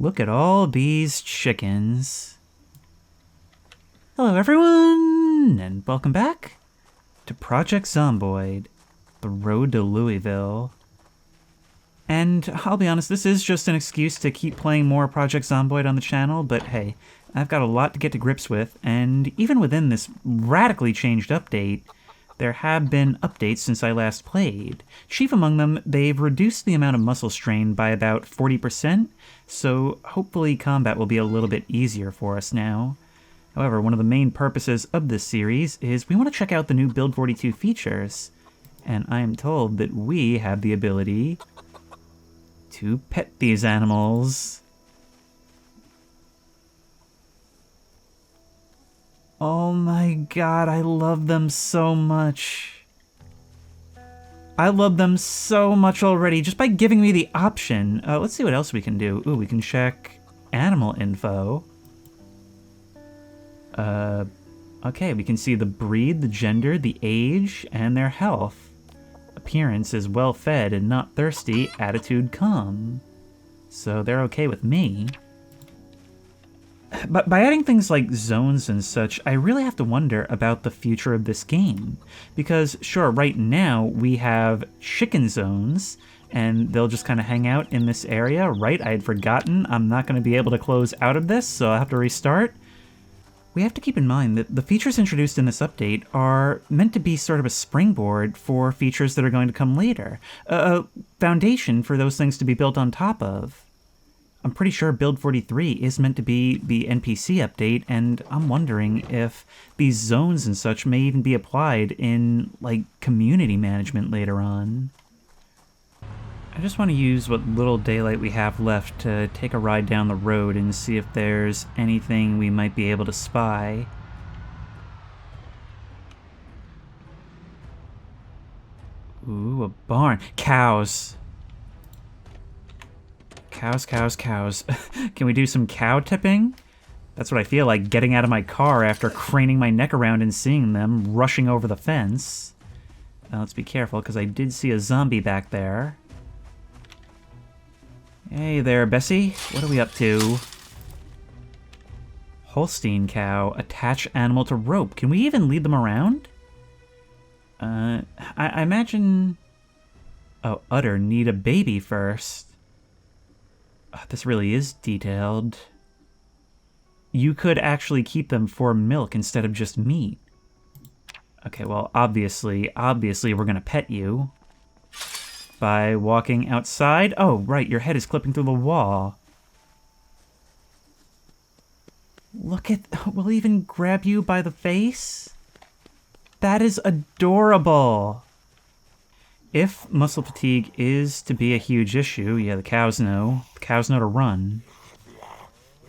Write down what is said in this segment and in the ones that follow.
Look at all these chickens. Hello everyone, and welcome back to Project Zomboid, the road to Louisville. And I'll be honest, this is just an excuse to keep playing more Project Zomboid on the channel, but hey, I've got a lot to get to grips with, and even within this radically changed update, there have been updates since I last played. Chief among them, they've reduced the amount of muscle strain by about 40%, so hopefully combat will be a little bit easier for us now. However, one of the main purposes of this series is we want to check out the new Build 42 features, and I am told that we have the ability to pet these animals. Oh my god, I love them so much. I love them so much already, just by giving me the option. Let's see what else we can do. Ooh, we can check animal info. Okay, we can see the breed, the gender, the age, and their health. Appearance is well-fed and not thirsty, attitude calm. So they're okay with me. But by adding things like zones and such, I really have to wonder about the future of this game. Because, sure, right now we have chicken zones, and they'll just kind of hang out in this area, right? I had forgotten I'm not going to be able to close out of this, so I'll have to restart. We have to keep in mind that the features introduced in this update are meant to be sort of a springboard for features that are going to come later. A foundation for those things to be built on top of. I'm pretty sure Build 43 is meant to be the NPC update, and I'm wondering if these zones and such may even be applied in, like, community management later on. I just want to use what little daylight we have left to take a ride down the road and see if there's anything we might be able to spy. Ooh, a barn. Cows. Cows, cows, cows. Can we do some cow tipping? That's what I feel like getting out of my car after craning my neck around and seeing them rushing over the fence. Now let's be careful, because I did see a zombie back there. Hey there, Bessie. What are we up to? Holstein cow. Attach animal to rope. Can we even lead them around? I imagine... Oh, udder need a baby first. Oh, this really is detailed. You could actually keep them for milk instead of just meat. Okay, well, obviously we're gonna pet you. By walking outside. Oh, right, your head is clipping through the wall. Look at... We'll even grab you by the face? That is adorable! If muscle fatigue is to be a huge issue, yeah, the cows know. The cows know to run.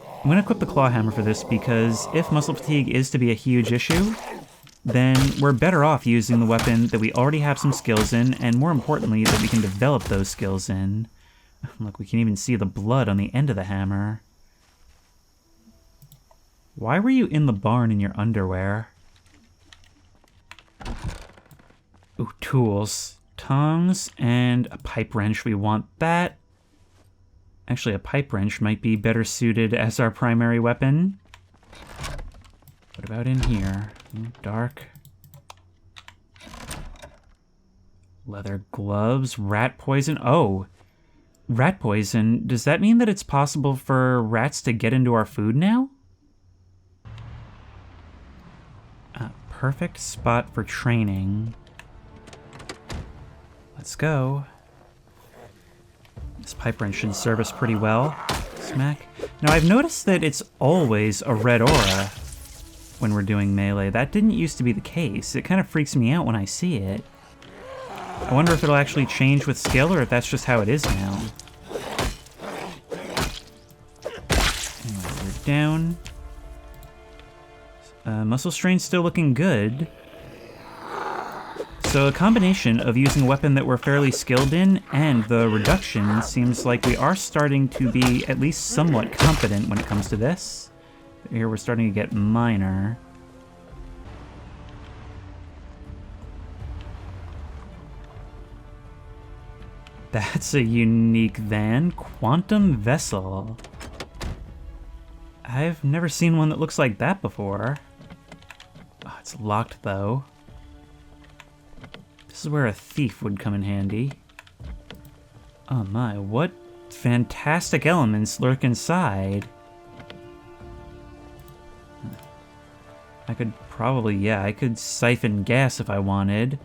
I'm going to equip the claw hammer for this because if muscle fatigue is to be a huge issue, then we're better off using the weapon that we already have some skills in, and more importantly, that we can develop those skills in. Look, we can even see the blood on the end of the hammer. Why were you in the barn in your underwear? Ooh, tools. Tongs and a pipe wrench. We want that. Actually, a pipe wrench might be better suited as our primary weapon. What about in here? Ooh, dark. Leather gloves, rat poison. Oh, rat poison. Does that mean that it's possible for rats to get into our food now? Perfect spot for training. Let's go. This pipe wrench should serve us pretty well. Smack. Now, I've noticed that it's always a red aura when we're doing melee. That didn't used to be the case. It kind of freaks me out when I see it. I wonder if it'll actually change with skill or if that's just how it is now. Anyway, we're down. Muscle strain's still looking good. So a combination of using a weapon that we're fairly skilled in and the reduction seems like we are starting to be at least somewhat competent when it comes to this. Here we're starting to get minor. That's a unique van. Quantum vessel. I've never seen one that looks like that before. Oh, it's locked, though. This is where a thief would come in handy. Oh my, what fantastic elements lurk inside. I could probably, yeah, I could siphon gas if I wanted.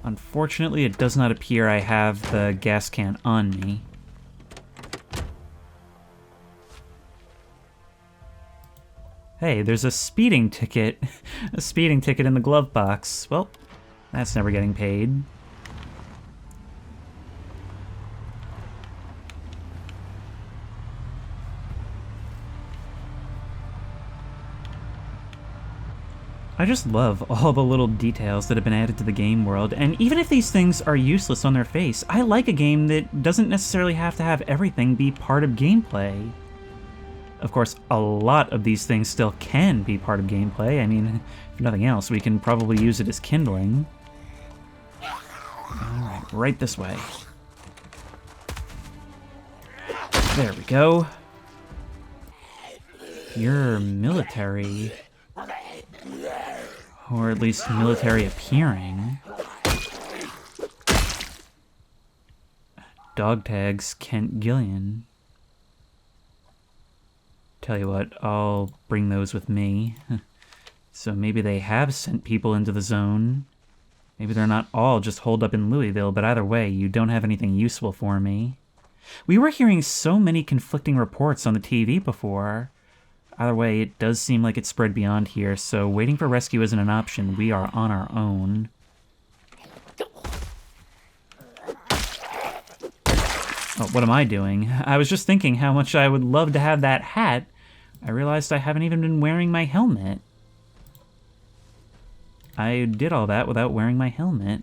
Unfortunately, it does not appear I have the gas can on me. Hey, there's a speeding ticket. A speeding ticket in the glove box. Well, that's never getting paid. I just love all the little details that have been added to the game world, and even if these things are useless on their face, I like a game that doesn't necessarily have to have everything be part of gameplay. Of course, a lot of these things still can be part of gameplay. I mean, if nothing else, we can probably use it as kindling. Alright, right this way. There we go. You're military. Or at least military appearing. Dog tags, Kent Gillian. Tell you what, I'll bring those with me. So maybe they have sent people into the zone. Maybe they're not all just holed up in Louisville, but either way, you don't have anything useful for me. We were hearing so many conflicting reports on the TV before. Either way, it does seem like it's spread beyond here, so waiting for rescue isn't an option. We are on our own. Oh, what am I doing? I was just thinking how much I would love to have that hat. I realized I haven't even been wearing my helmet. I did all that without wearing my helmet.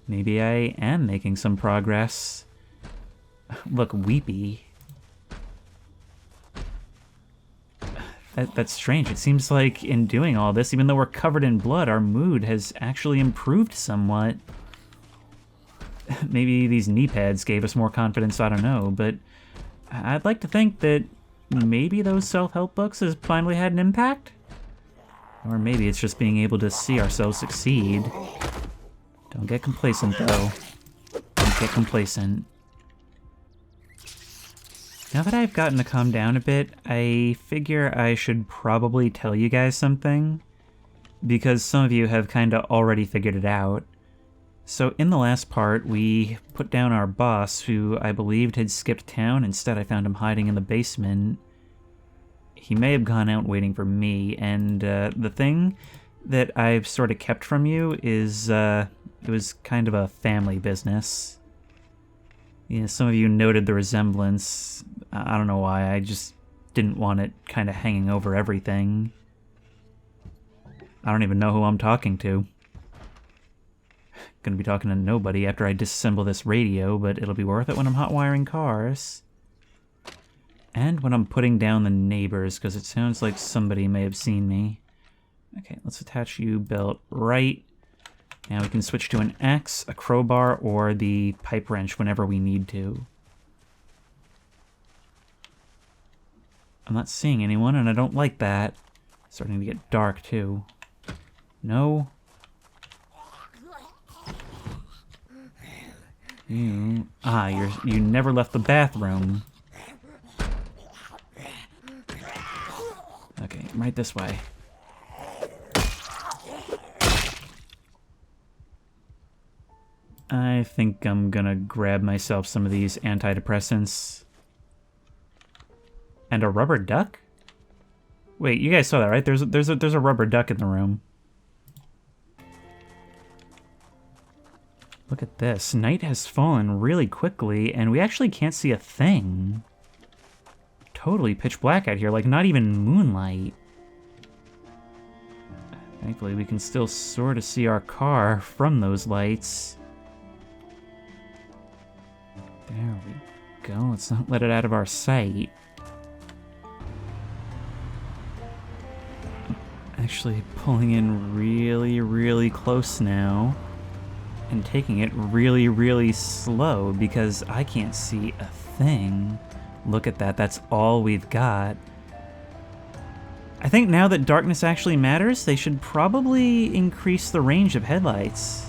Maybe I am making some progress. Look weepy. That's strange. It seems like in doing all this, even though we're covered in blood, our mood has actually improved somewhat. Maybe these knee pads gave us more confidence, I don't know, but I'd like to think that maybe those self-help books has finally had an impact? Or maybe it's just being able to see ourselves succeed. Don't get complacent, though. Don't get complacent. Now that I've gotten to calm down a bit, I figure I should probably tell you guys something, because some of you have kinda already figured it out. So in the last part, we put down our boss, who I believed had skipped town. Instead, I found him hiding in the basement. He may have gone out waiting for me, and the thing that I've sort of kept from you is, it was kind of a family business. Yeah, some of you noted the resemblance. I don't know why, I just didn't want it kind of hanging over everything. I don't even know who I'm talking to. Gonna be talking to nobody after I disassemble this radio, but it'll be worth it when I'm hot wiring cars. And when I'm putting down the neighbors, because it sounds like somebody may have seen me. Okay, let's attach you belt right. Now we can switch to an axe, a crowbar, or the pipe wrench whenever we need to. I'm not seeing anyone, and I don't like that. It's starting to get dark, too. No. You never left the bathroom. Okay, right this way. I think I'm gonna grab myself some of these antidepressants. And a rubber duck? Wait, you guys saw that, right? There's a rubber duck in the room. Look at this. Night has fallen really quickly, and we actually can't see a thing. Totally pitch black out here, like not even moonlight. Thankfully, we can still sort of see our car from those lights. There we go. Let's not let it out of our sight. Actually pulling in really, really close now. And taking it really, really slow because I can't see a thing. Look at that, that's all we've got. I think now that darkness actually matters, they should probably increase the range of headlights.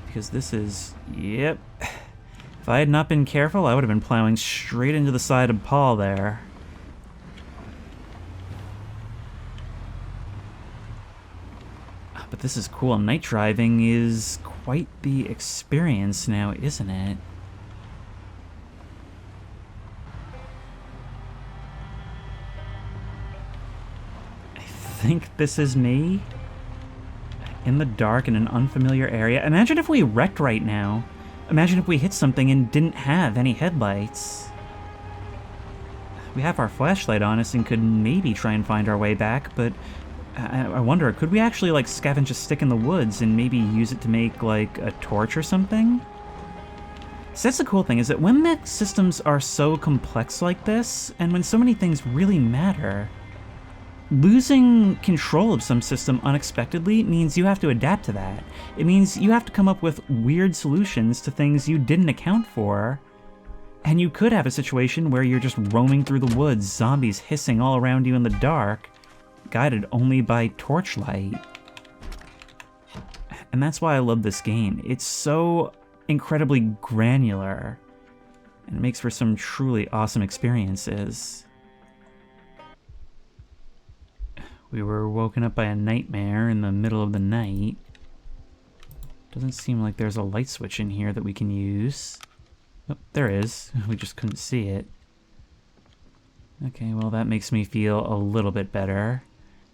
Because this is... yep. If I had not been careful, I would have been plowing straight into the side of Paul there. But this is cool. Night driving is quite the experience now, isn't it? I think this is me. In the dark in an unfamiliar area. Imagine if we wrecked right now. Imagine if we hit something and didn't have any headlights. We have our flashlight on us and could maybe try and find our way back, but I wonder, could we actually like scavenge a stick in the woods and maybe use it to make like a torch or something? So that's the cool thing, is that when mech systems are so complex like this, and when so many things really matter, losing control of some system unexpectedly means you have to adapt to that. It means you have to come up with weird solutions to things you didn't account for, and you could have a situation where you're just roaming through the woods, zombies hissing all around you in the dark, guided only by torchlight. And that's why I love this game. It's so incredibly granular, and it makes for some truly awesome experiences. We were woken up by a nightmare in the middle of the night. Doesn't seem like there's a light switch in here that we can use. Oh, there is. We just couldn't see it. Okay, well that makes me feel a little bit better.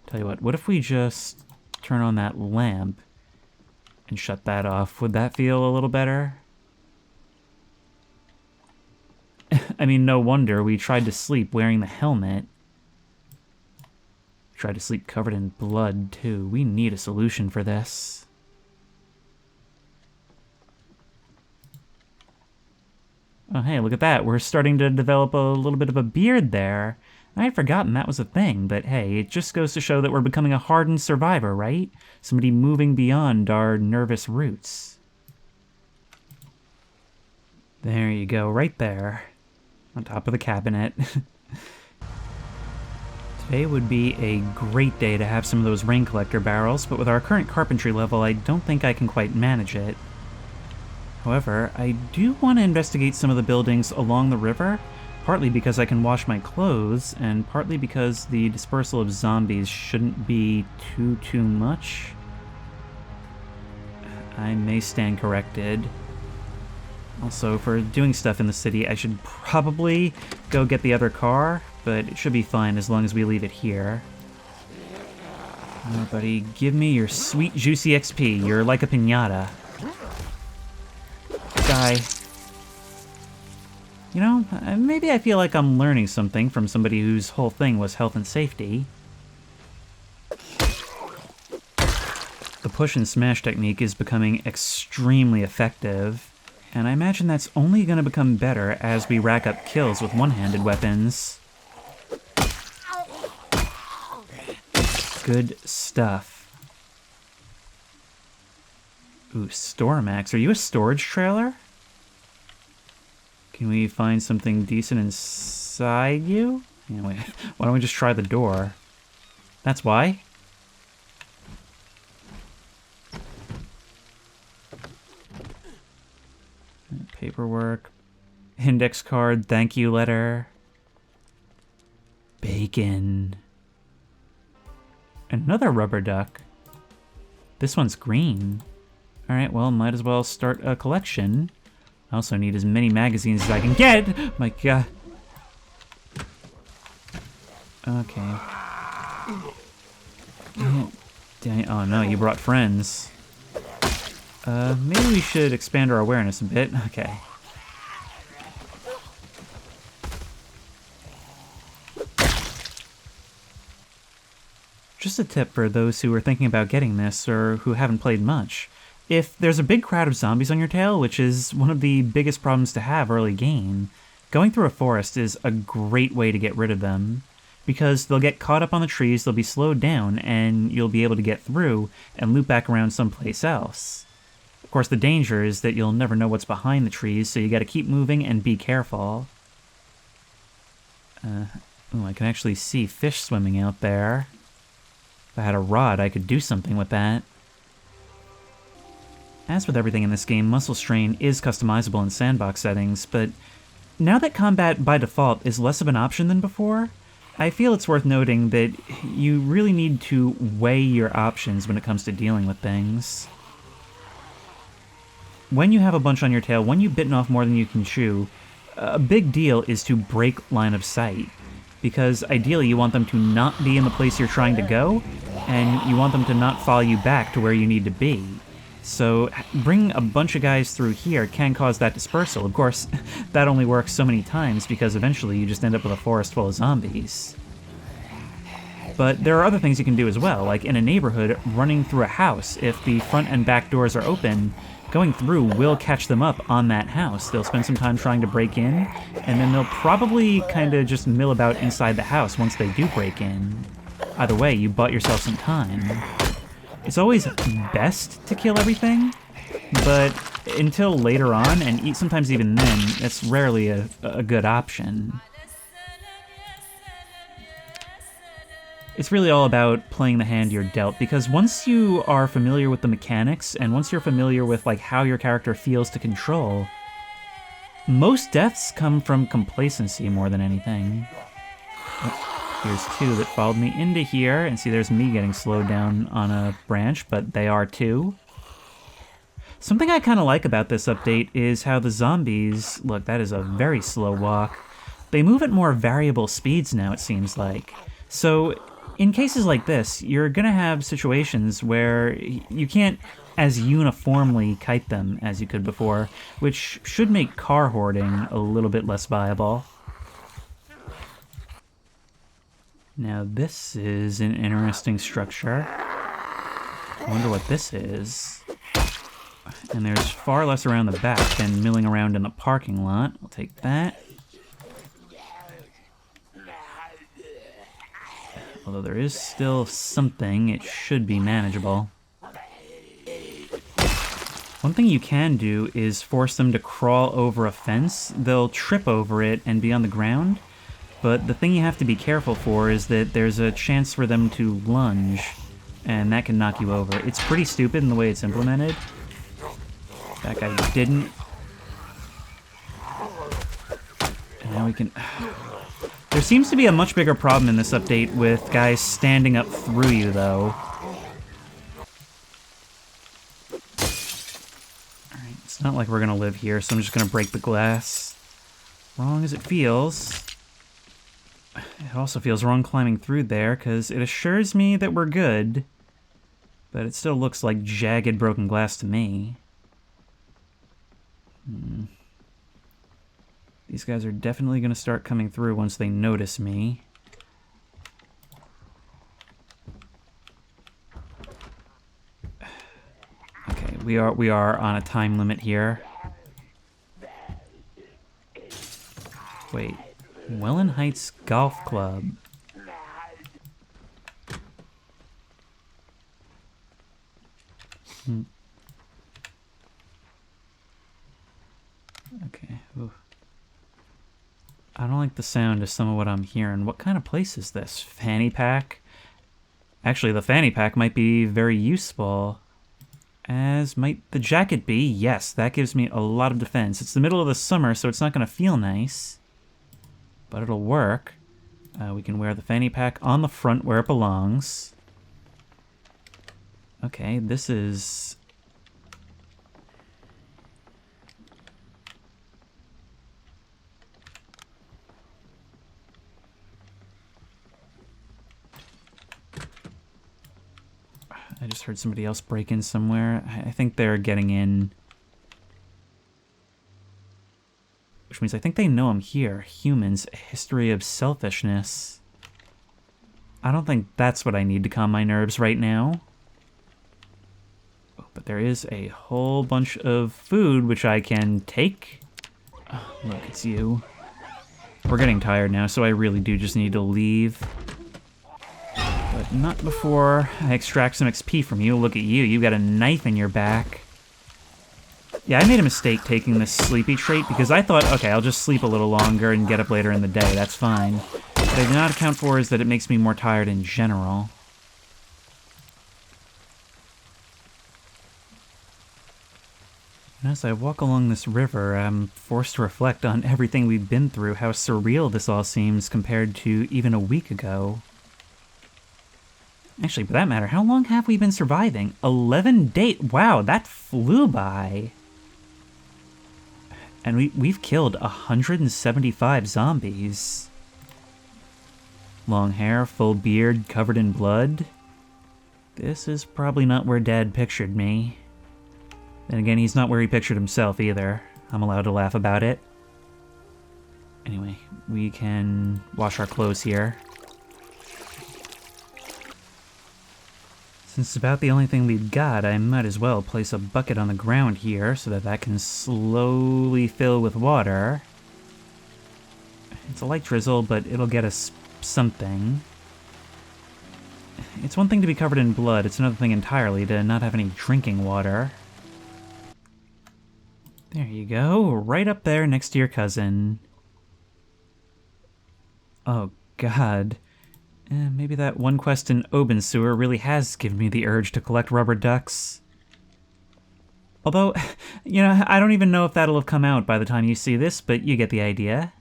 Tell you what if we just turn on that lamp and shut that off? Would that feel a little better? I mean, no wonder we tried to sleep wearing the helmet. We tried to sleep covered in blood, too. We need a solution for this. Oh, hey, look at that. We're starting to develop a little bit of a beard there. I had forgotten that was a thing, but hey, it just goes to show that we're becoming a hardened survivor, right? Somebody moving beyond our nervous roots. There you go, right there. On top of the cabinet. Today would be a great day to have some of those rain collector barrels, but with our current carpentry level, I don't think I can quite manage it. However, I do want to investigate some of the buildings along the river, partly because I can wash my clothes, and partly because the dispersal of zombies shouldn't be too much. I may stand corrected. Also, for doing stuff in the city, I should probably go get the other car, but it should be fine as long as we leave it here. Oh, buddy, give me your sweet, juicy XP. You're like a piñata. Die. You know, maybe I feel like I'm learning something from somebody whose whole thing was health and safety. The push and smash technique is becoming extremely effective, and I imagine that's only going to become better as we rack up kills with one-handed weapons. Good stuff. Ooh, Stormax. Are you a storage trailer? Can we find something decent inside you? Anyway, why don't we just try the door? That's why. Paperwork. Index card, thank you letter. Bacon. Another rubber duck. This one's green. Alright, well, might as well start a collection. I also need as many magazines as I can get! My god. Okay. Oh no, you brought friends. Maybe we should expand our awareness a bit. Okay. Just a tip for those who are thinking about getting this or who haven't played much. If there's a big crowd of zombies on your tail, which is one of the biggest problems to have early game, going through a forest is a great way to get rid of them, because they'll get caught up on the trees, they'll be slowed down, and you'll be able to get through and loop back around someplace else. Of course, the danger is that you'll never know what's behind the trees, so you gotta keep moving and be careful. Oh, I can actually see fish swimming out there. If I had a rod, I could do something with that. As with everything in this game, muscle strain is customizable in sandbox settings, but now that combat by default is less of an option than before, I feel it's worth noting that you really need to weigh your options when it comes to dealing with things. When you have a bunch on your tail, when you've bitten off more than you can chew, a big deal is to break line of sight, because ideally you want them to not be in the place you're trying to go, and you want them to not follow you back to where you need to be. So bringing a bunch of guys through here can cause that dispersal. Of course, that only works so many times because eventually you just end up with a forest full of zombies. But there are other things you can do as well, like in a neighborhood, running through a house. If the front and back doors are open, going through will catch them up on that house. They'll spend some time trying to break in, and then they'll probably kind of just mill about inside the house once they do break in. Either way, you bought yourself some time. It's always best to kill everything, but until later on, and sometimes even then, it's rarely a good option. It's really all about playing the hand you're dealt, because once you are familiar with the mechanics, and once you're familiar with like how your character feels to control, most deaths come from complacency more than anything. Here's two that followed me into here, and see there's me getting slowed down on a branch, but they are too. Something I kind of like about this update is how the zombies, look, that is a very slow walk, they move at more variable speeds now, it seems like. So in cases like this, you're gonna have situations where you can't as uniformly kite them as you could before, which should make car hoarding a little bit less viable. Now this is an interesting structure. I wonder what this is. And there's far less around the back than milling around in the parking lot. I'll take that. Although there is still something, it should be manageable. One thing you can do is force them to crawl over a fence. They'll trip over it and be on the ground. But the thing you have to be careful for is that there's a chance for them to lunge, and that can knock you over. It's pretty stupid in the way it's implemented. That guy didn't. And now we can... There seems to be a much bigger problem in this update with guys standing up through you, though. Alright, it's not like we're gonna live here, so I'm just gonna break the glass. Wrong as it feels. It also feels wrong climbing through there, because it assures me that we're good, but it still looks like jagged broken glass to me. These guys are definitely going to start coming through once they notice me. Okay, we are on a time limit here. Wait. Welland Heights Golf Club. Okay. Ooh. I don't like the sound of some of what I'm hearing. What kind of place is this? Fanny pack? Actually, the fanny pack might be very useful. As might the jacket be. Yes, that gives me a lot of defense. It's the middle of the summer, so it's not going to feel nice. But it'll work. We can wear the fanny pack on the front where it belongs. Okay, this is... I just heard somebody else break in somewhere. I think they're getting in. Which means I think they know I'm here. Humans, a history of selfishness. I don't think that's what I need to calm my nerves right now. Oh, but there is a whole bunch of food which I can take. Oh, look, it's you. We're getting tired now, so I really do just need to leave. But not before I extract some XP from you. Look at you, you've got a knife in your back. Yeah, I made a mistake taking this sleepy trait because I thought, okay, I'll just sleep a little longer and get up later in the day, that's fine. What I do not account for is that it makes me more tired in general. And as I walk along this river, I'm forced to reflect on everything we've been through, how surreal this all seems compared to even a week ago. Actually, for that matter, how long have we been surviving? 11 days. Wow, that flew by. And we've killed 175 zombies. Long hair, full beard, covered in blood. This is probably not where Dad pictured me. Then again, he's not where he pictured himself either. I'm allowed to laugh about it. Anyway, we can wash our clothes here. Since it's about the only thing we've got, I might as well place a bucket on the ground here so that that can slowly fill with water. It's a light drizzle, but it'll get us something. It's one thing to be covered in blood, it's another thing entirely to not have any drinking water. There you go, right up there next to your cousin. Oh god. Maybe that one quest in Oben Sewer really has given me the urge to collect rubber ducks. Although, you know, I don't even know if that'll have come out by the time you see this, but you get the idea.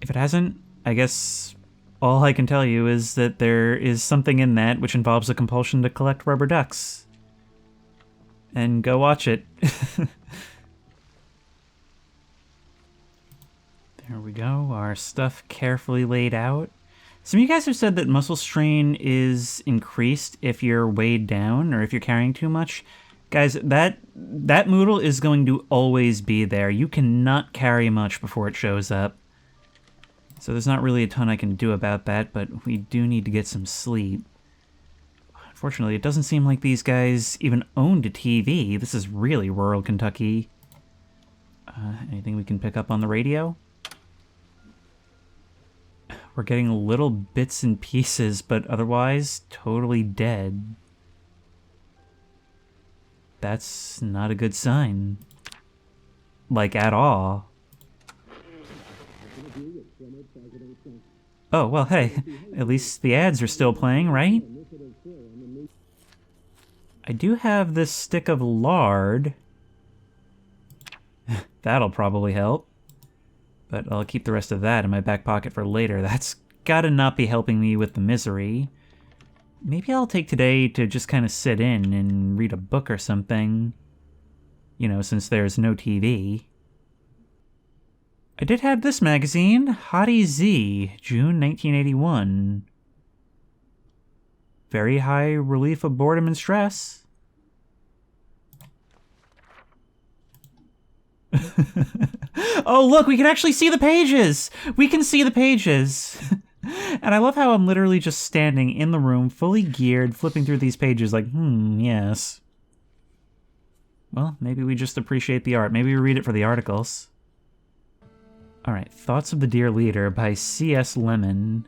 If it hasn't, I guess all I can tell you is that there is something in that which involves a compulsion to collect rubber ducks. And go watch it. There we go, our stuff carefully laid out. Some of you guys have said that muscle strain is increased if you're weighed down or if you're carrying too much. Guys, that moodle is going to always be there. You cannot carry much before it shows up. So there's not really a ton I can do about that, but we do need to get some sleep. Unfortunately, it doesn't seem like these guys even owned a TV. This is really rural Kentucky. Anything we can pick up on the radio? We're getting little bits and pieces, but otherwise, totally dead. That's not a good sign. Like, at all. Oh, well, hey, at least the ads are still playing, right? I do have this stick of lard. That'll probably help. But I'll keep the rest of that in my back pocket for later. That's gotta not be helping me with the misery. Maybe I'll take today to just kind of sit in and read a book or something. You know, since there's no TV. I did have this magazine, Hottie Z, June 1981. Very high relief of boredom and stress. Oh, look, we can actually see the pages! We can see the pages! And I love how I'm literally just standing in the room, fully geared, flipping through these pages like, yes. Well, maybe we just appreciate the art. Maybe we read it for the articles. Alright, Thoughts of the Dear Leader by C.S. Lemon.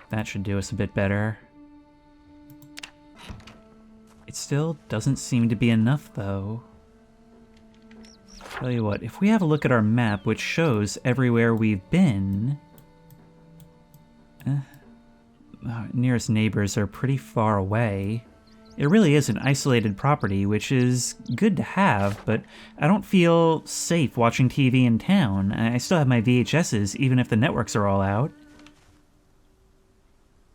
That should do us a bit better. It still doesn't seem to be enough, though. Tell you what, if we have a look at our map, which shows everywhere we've been... our nearest neighbors are pretty far away. It really is an isolated property, which is good to have, but I don't feel safe watching TV in town. I still have my VHSs, even if the networks are all out.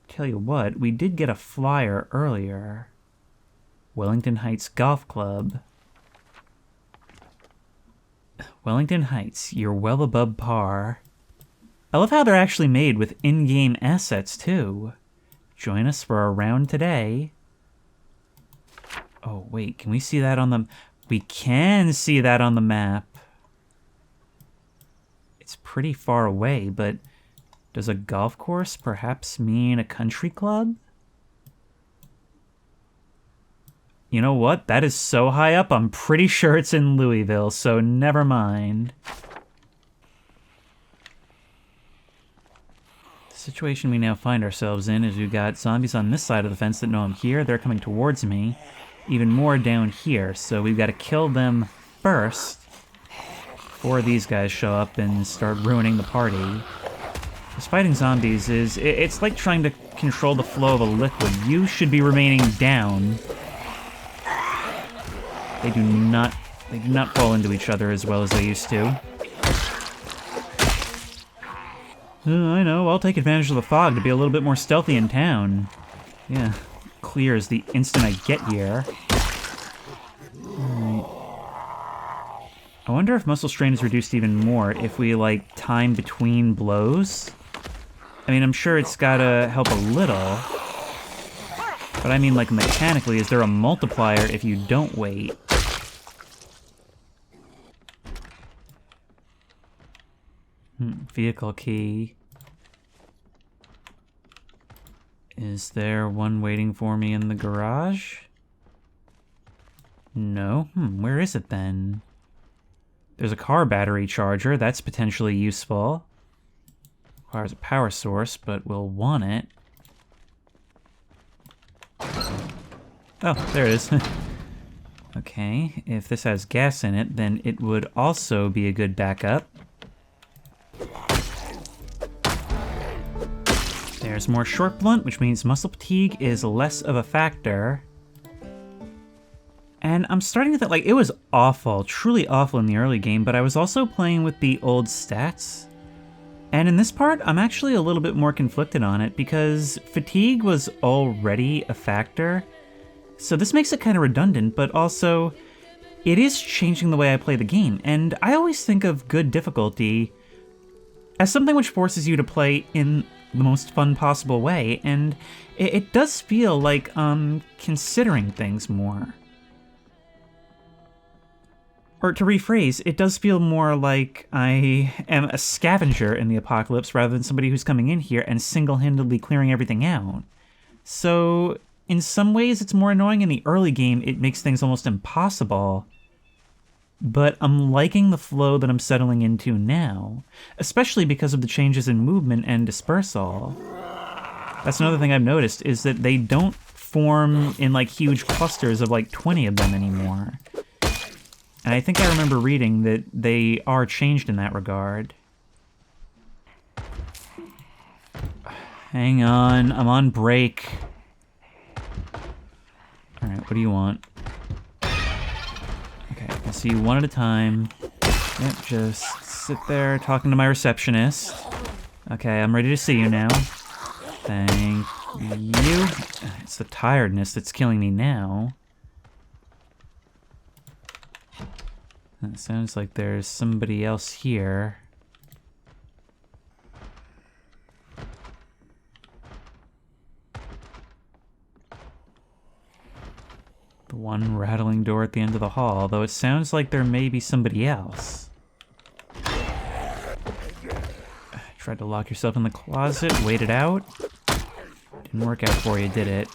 Tell you what, we did get a flyer earlier. Wellington Heights Golf Club. Wellington Heights, you're well above par. I love how they're actually made with in-game assets, too. Join us for a round today. Oh, wait, can we see that on the... We can see that on the map. It's pretty far away, but does a golf course perhaps mean a country club? You know what? That is so high up, I'm pretty sure it's in Louisville, so never mind. The situation we now find ourselves in is we've got zombies on this side of the fence that know I'm here. They're coming towards me. Even more down here, so we've got to kill them first before these guys show up and start ruining the party. Because fighting zombies it's like trying to control the flow of a liquid. You should be remaining down. They do not fall into each other as well as they used to. I know, I'll take advantage of the fog to be a little bit more stealthy in town. Yeah, clears the instant I get here. Alright. I wonder if muscle strain is reduced even more if we, like, time between blows. I mean, I'm sure it's gotta help a little. But I mean, like, mechanically, is there a multiplier if you don't wait? Vehicle key. Is there one waiting for me in the garage? No. Where is it then? There's a car battery charger. That's potentially useful. Requires a power source, but we'll want it. Oh, there it is. Okay, if this has gas in it, then it would also be a good backup. There's more short blunt, which means muscle fatigue is less of a factor. And I'm starting to think, like, it was awful, truly awful in the early game, but I was also playing with the old stats. And in this part, I'm actually a little bit more conflicted on it, because fatigue was already a factor. So this makes it kind of redundant, but also, it is changing the way I play the game. And I always think of good difficulty as something which forces you to play in the most fun possible way, and it does feel like considering things more. Or to rephrase, it does feel more like I am a scavenger in the apocalypse rather than somebody who's coming in here and single-handedly clearing everything out. So, in some ways it's more annoying. In the early game, it makes things almost impossible. But I'm liking the flow that I'm settling into now, especially because of the changes in movement and dispersal. That's another thing I've noticed, is that they don't form in like huge clusters of like 20 of them anymore. And I think I remember reading that they are changed in that regard. Hang on, I'm on break. Alright, what do you want? Okay, I can see you one at a time. Yep, just sit there talking to my receptionist. Okay, I'm ready to see you now. Thank you. It's the tiredness that's killing me now. It sounds like there's somebody else here. The one rattling door at the end of the hall, though it sounds like there may be somebody else. Tried to lock yourself in the closet, wait it out. Didn't work out for you, did it?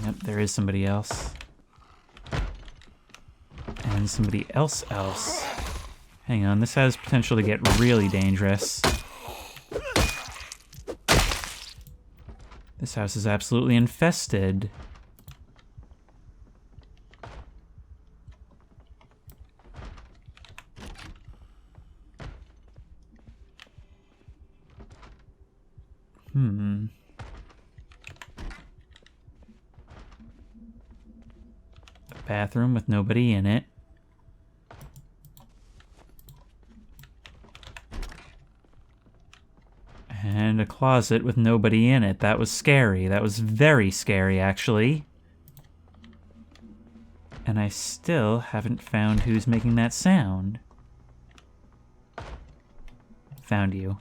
Yep, there is somebody else. And somebody else. Hang on, this has potential to get really dangerous. This house is absolutely infested. A bathroom with nobody in it. And a closet with nobody in it. That was scary. That was very scary, actually. And I still haven't found who's making that sound. Found you.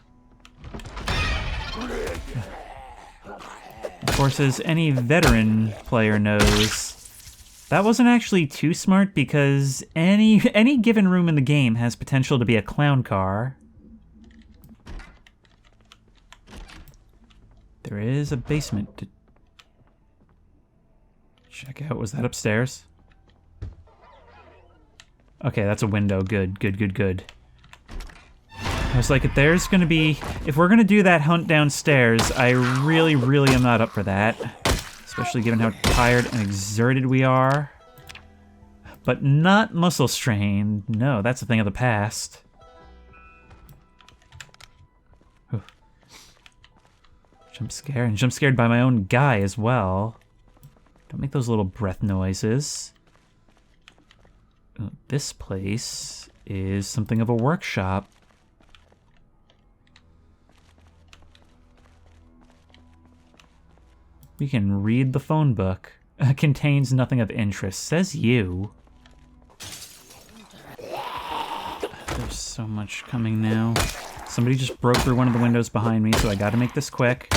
Of course, as any veteran player knows, that wasn't actually too smart, because any given room in the game has potential to be a clown car. There is a basement to check out. Was that upstairs? Okay, that's a window. Good, good, good, good. I was like, if there's gonna be... If we're gonna do that hunt downstairs, I really, really am not up for that. Especially given how tired and exerted we are. But not muscle strain. No, that's a thing of the past. Jump scare, and jump scared by my own guy as well. Don't make those little breath noises. This place is something of a workshop. We can read the phone book. Contains nothing of interest. Says you. There's so much coming now. Somebody just broke through one of the windows behind me, so I gotta make this quick.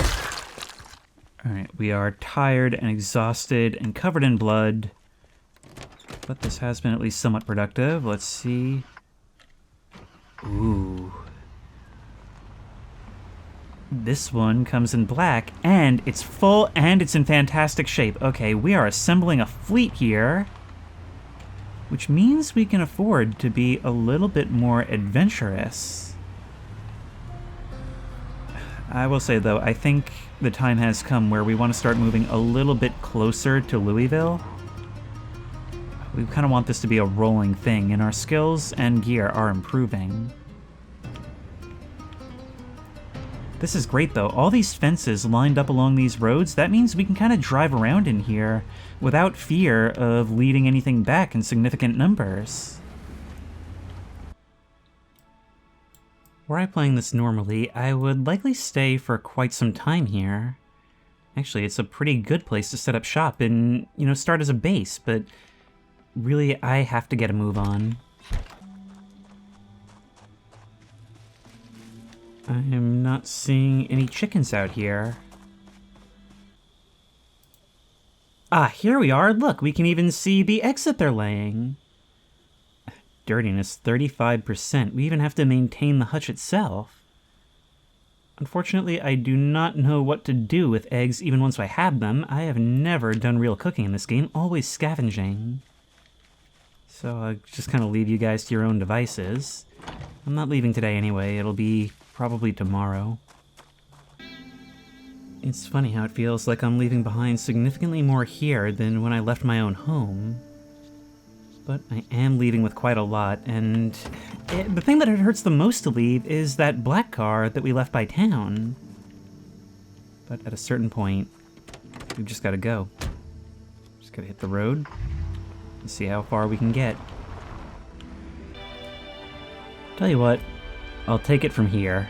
Alright, we are tired and exhausted and covered in blood. But this has been at least somewhat productive. Let's see. Ooh. This one comes in black, and it's full, and it's in fantastic shape. Okay, we are assembling a fleet here, which means we can afford to be a little bit more adventurous. I will say, though, I think the time has come where we want to start moving a little bit closer to Louisville. We kind of want this to be a rolling thing, and our skills and gear are improving. This is great, though. All these fences lined up along these roads, that means we can kind of drive around in here without fear of leading anything back in significant numbers. Were I playing this normally, I would likely stay for quite some time here. Actually, it's a pretty good place to set up shop and, you know, start as a base, but really, I have to get a move on. I'm not seeing any chickens out here. Ah, here we are. Look, we can even see the eggs that they're laying. Dirtiness, 35%. We even have to maintain the hutch itself. Unfortunately, I do not know what to do with eggs even once I have them. I have never done real cooking in this game, always scavenging. So I'll just kind of leave you guys to your own devices. I'm not leaving today anyway. It'll be probably tomorrow. It's funny how it feels like I'm leaving behind significantly more here than when I left my own home. But I am leaving with quite a lot, and the thing that it hurts the most to leave is that black car that we left by town. But at a certain point, we've just gotta go. Just gotta hit the road and see how far we can get. Tell you what, I'll take it from here.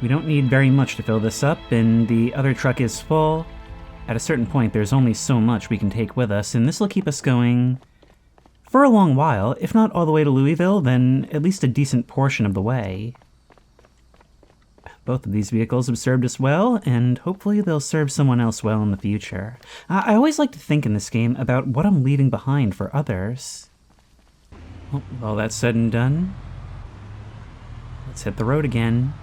We don't need very much to fill this up, and the other truck is full. At a certain point, there's only so much we can take with us, and this will keep us going for a long while. If not all the way to Louisville, then at least a decent portion of the way. Both of these vehicles have served us well, and hopefully they'll serve someone else well in the future. I always like to think in this game about what I'm leaving behind for others. Well, with all that said and done, let's hit the road again.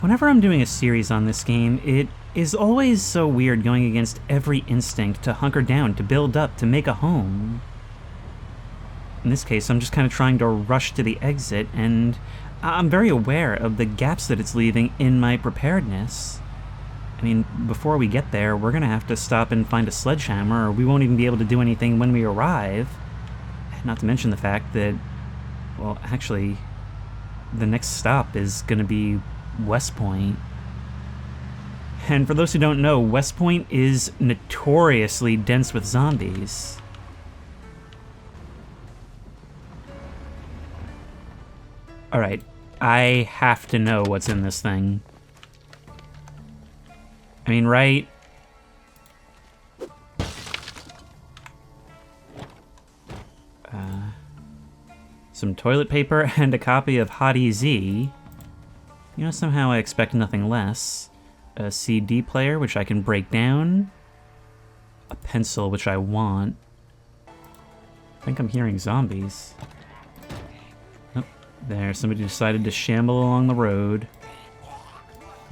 Whenever I'm doing a series on this game, it is always so weird going against every instinct to hunker down, to build up, to make a home. In this case, I'm just kind of trying to rush to the exit, and I'm very aware of the gaps that it's leaving in my preparedness. I mean, before we get there, we're gonna have to stop and find a sledgehammer, or we won't even be able to do anything when we arrive. Not to mention the fact that, well, actually, the next stop is gonna be West Point. And for those who don't know, West Point is notoriously dense with zombies. Alright, I have to know what's in this thing. I mean, right? Some toilet paper and a copy of Hot EZ. You know, somehow I expect nothing less. A CD player, which I can break down. A pencil, which I want. I think I'm hearing zombies. Oh, there, somebody decided to shamble along the road.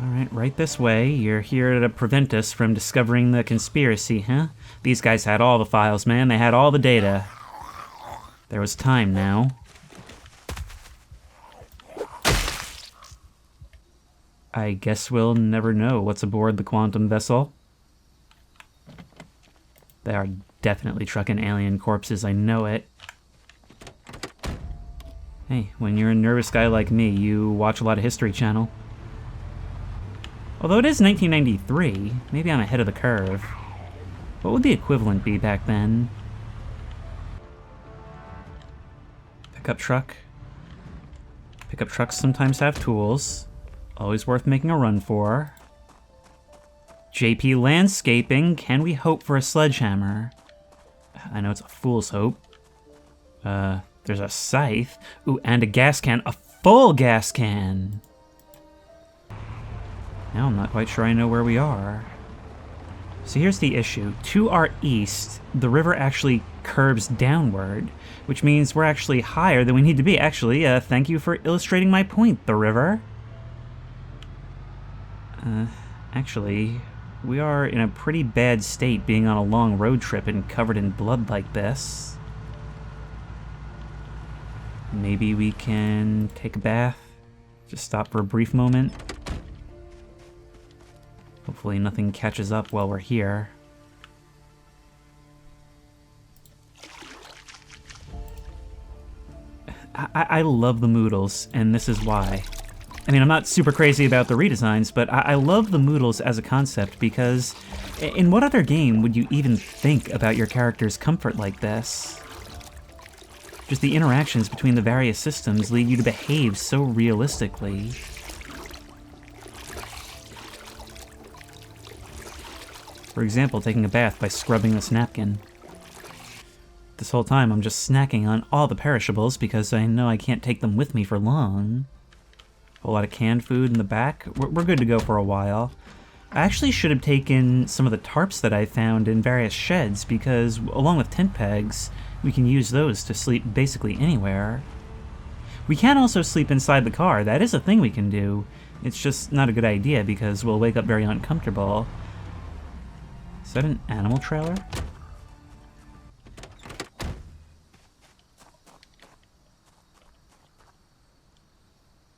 Alright, right this way. You're here to prevent us from discovering the conspiracy, huh? These guys had all the files, man. They had all the data. There was time now. I guess we'll never know what's aboard the quantum vessel. They are definitely trucking alien corpses, I know it. Hey, when you're a nervous guy like me, you watch a lot of History Channel. Although it is 1993, maybe I'm ahead of the curve. What would the equivalent be back then? Pickup truck. Pickup trucks sometimes have tools. Always worth making a run for. JP Landscaping, can we hope for a sledgehammer? I know it's a fool's hope. There's a scythe. Ooh, and a gas can. A full gas can! Now I'm not quite sure I know where we are. So here's the issue. To our east, the river actually curves downward, which means we're actually higher than we need to be. Actually, thank you for illustrating my point, the river. Actually, we are in a pretty bad state being on a long road trip and covered in blood like this. Maybe we can take a bath, just stop for a brief moment. Hopefully nothing catches up while we're here. I love the Moodles, and this is why. I mean, I'm not super crazy about the redesigns, but I love the Moodles as a concept because in what other game would you even think about your character's comfort like this? Just the interactions between the various systems lead you to behave so realistically. For example, taking a bath by scrubbing this napkin. This whole time I'm just snacking on all the perishables because I know I can't take them with me for long. A whole lot of canned food in the back. We're good to go for a while. I actually should have taken some of the tarps that I found in various sheds because, along with tent pegs, we can use those to sleep basically anywhere. We can also sleep inside the car. That is a thing we can do. It's just not a good idea because we'll wake up very uncomfortable. Is that an animal trailer?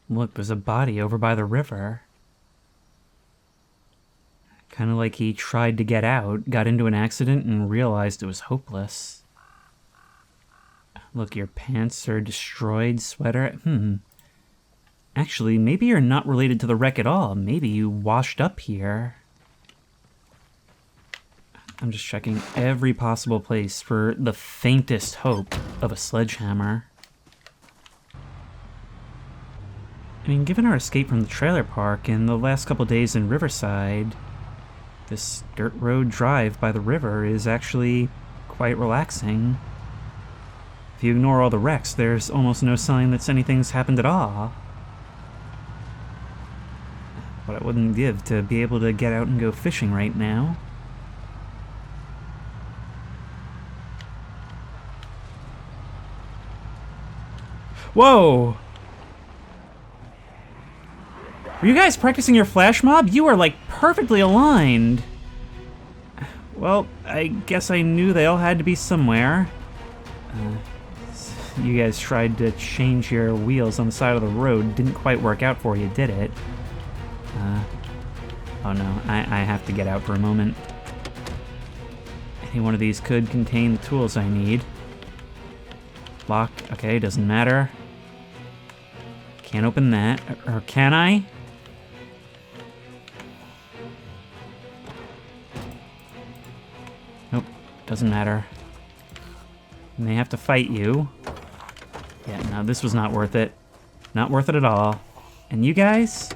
Look, there's a body over by the river. Kind of like he tried to get out, got into an accident, and realized it was hopeless. Look, your pants are destroyed, sweater. Actually, maybe you're not related to the wreck at all. Maybe you washed up here. I'm just checking every possible place for the faintest hope of a sledgehammer. I mean, given our escape from the trailer park and the last couple days in Riverside, this dirt road drive by the river is actually quite relaxing. If you ignore all the wrecks, there's almost no sign that anything's happened at all. What I wouldn't give to be able to get out and go fishing right now. Whoa! Were you guys practicing your flash mob? You are, like, perfectly aligned. Well, I guess I knew they all had to be somewhere. You guys tried to change your wheels on the side of the road. Didn't quite work out for you, did it? Oh no, I have to get out for a moment. Any one of these could contain the tools I need. Lock, okay, doesn't matter. Can't open that, or can I? Nope, doesn't matter. And they have to fight you. Yeah, no, this was not worth it. Not worth it at all. And you guys?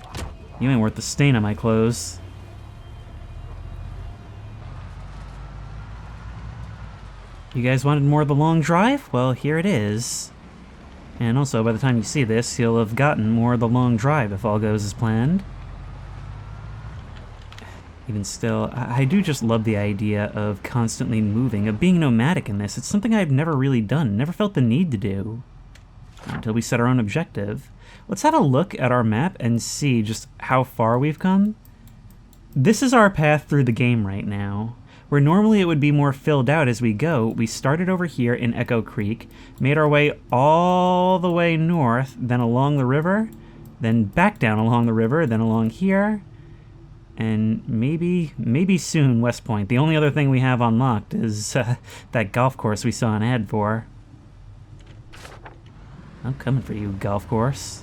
You ain't worth the stain on my clothes. You guys wanted more of the long drive? Well, here it is. And also, by the time you see this, you'll have gotten more of the long drive if all goes as planned. Even still, I do just love the idea of constantly moving, of being nomadic in this. It's something I've never really done, never felt the need to do. Until we set our own objective. Let's have a look at our map and see just how far we've come. This is our path through the game right now. Where normally it would be more filled out as we go, we started over here in Echo Creek, made our way all the way north, then along the river, then back down along the river, then along here, and maybe soon West Point. The only other thing we have unlocked is that golf course we saw an ad for. I'm coming for you, golf course.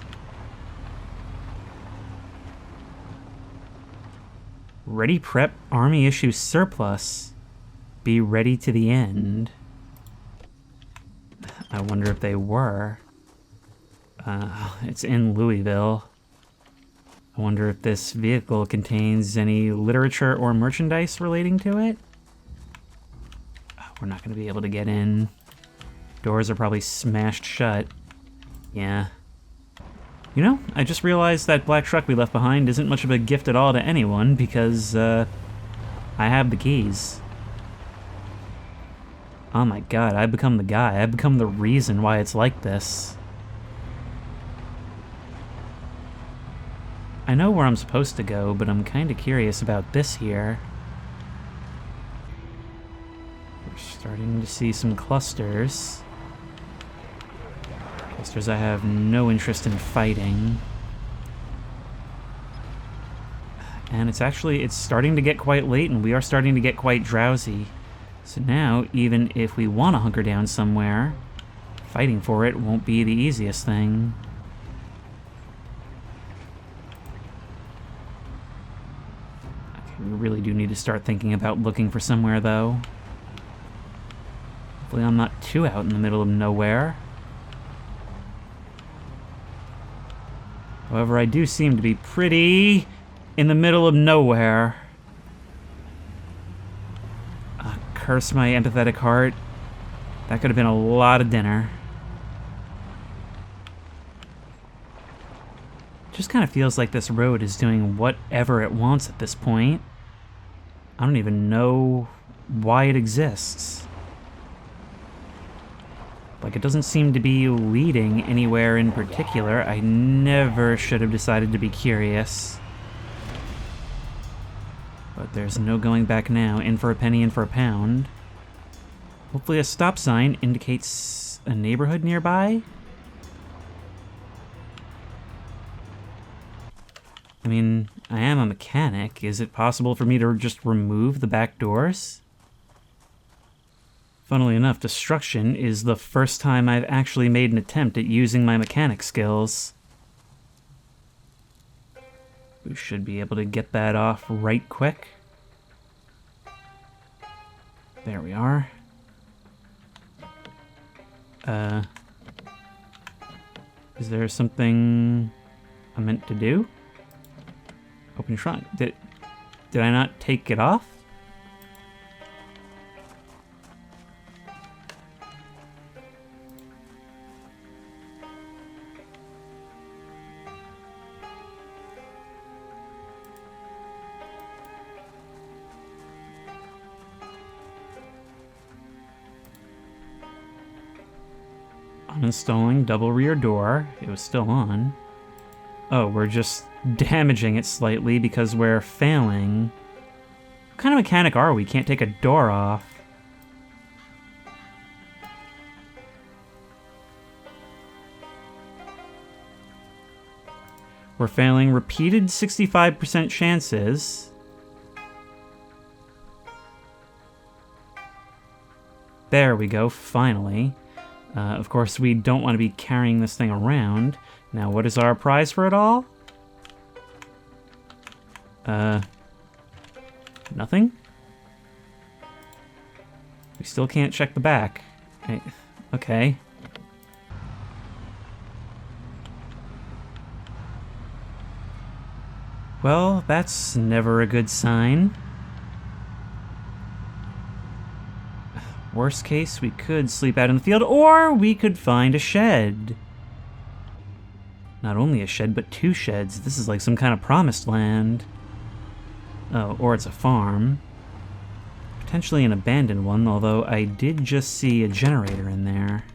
Ready prep army issue surplus. Be ready to the end. I wonder if they were. It's in Louisville. I wonder if this vehicle contains any literature or merchandise relating to it. We're not going to be able to get in. Doors are probably smashed shut. Yeah. You know, I just realized that black truck we left behind isn't much of a gift at all to anyone because, I have the keys. Oh my god, I've become the guy. I've become the reason why it's like this. I know where I'm supposed to go, but I'm kind of curious about this here. We're starting to see some clusters. Clusters I have no interest in fighting. And it's starting to get quite late, and we are starting to get quite drowsy. So now, even if we want to hunker down somewhere, fighting for it won't be the easiest thing. We really do need to start thinking about looking for somewhere, though. Hopefully I'm not too out in the middle of nowhere. However, I do seem to be pretty in the middle of nowhere. Curse my empathetic heart. That could have been a lot of dinner. Just kind of feels like this road is doing whatever it wants at this point. I don't even know why it exists. Like, it doesn't seem to be leading anywhere in particular. I never should have decided to be curious. But there's no going back now. In for a penny, in for a pound. Hopefully a stop sign indicates a neighborhood nearby. I mean, I am a mechanic. Is it possible for me to just remove the back doors? Funnily enough, destruction is the first time I've actually made an attempt at using my mechanic skills. We should be able to get that off right quick. There we are. Is there something I meant to do? Open trunk. Did I not take it off? Uninstalling double rear door. It was still on. Oh, we're just damaging it slightly because we're failing. What kind of mechanic are we? Can't take a door off. We're failing repeated 65% chances. There we go, finally. Of course, we don't want to be carrying this thing around. Now, what is our prize for it all? Nothing? We still can't check the back. Okay. Well, that's never a good sign. Worst case, we could sleep out in the field, or we could find a shed. Not only a shed, but two sheds. This is like some kind of promised land. Oh, or it's a farm. Potentially an abandoned one, although I did just see a generator in there.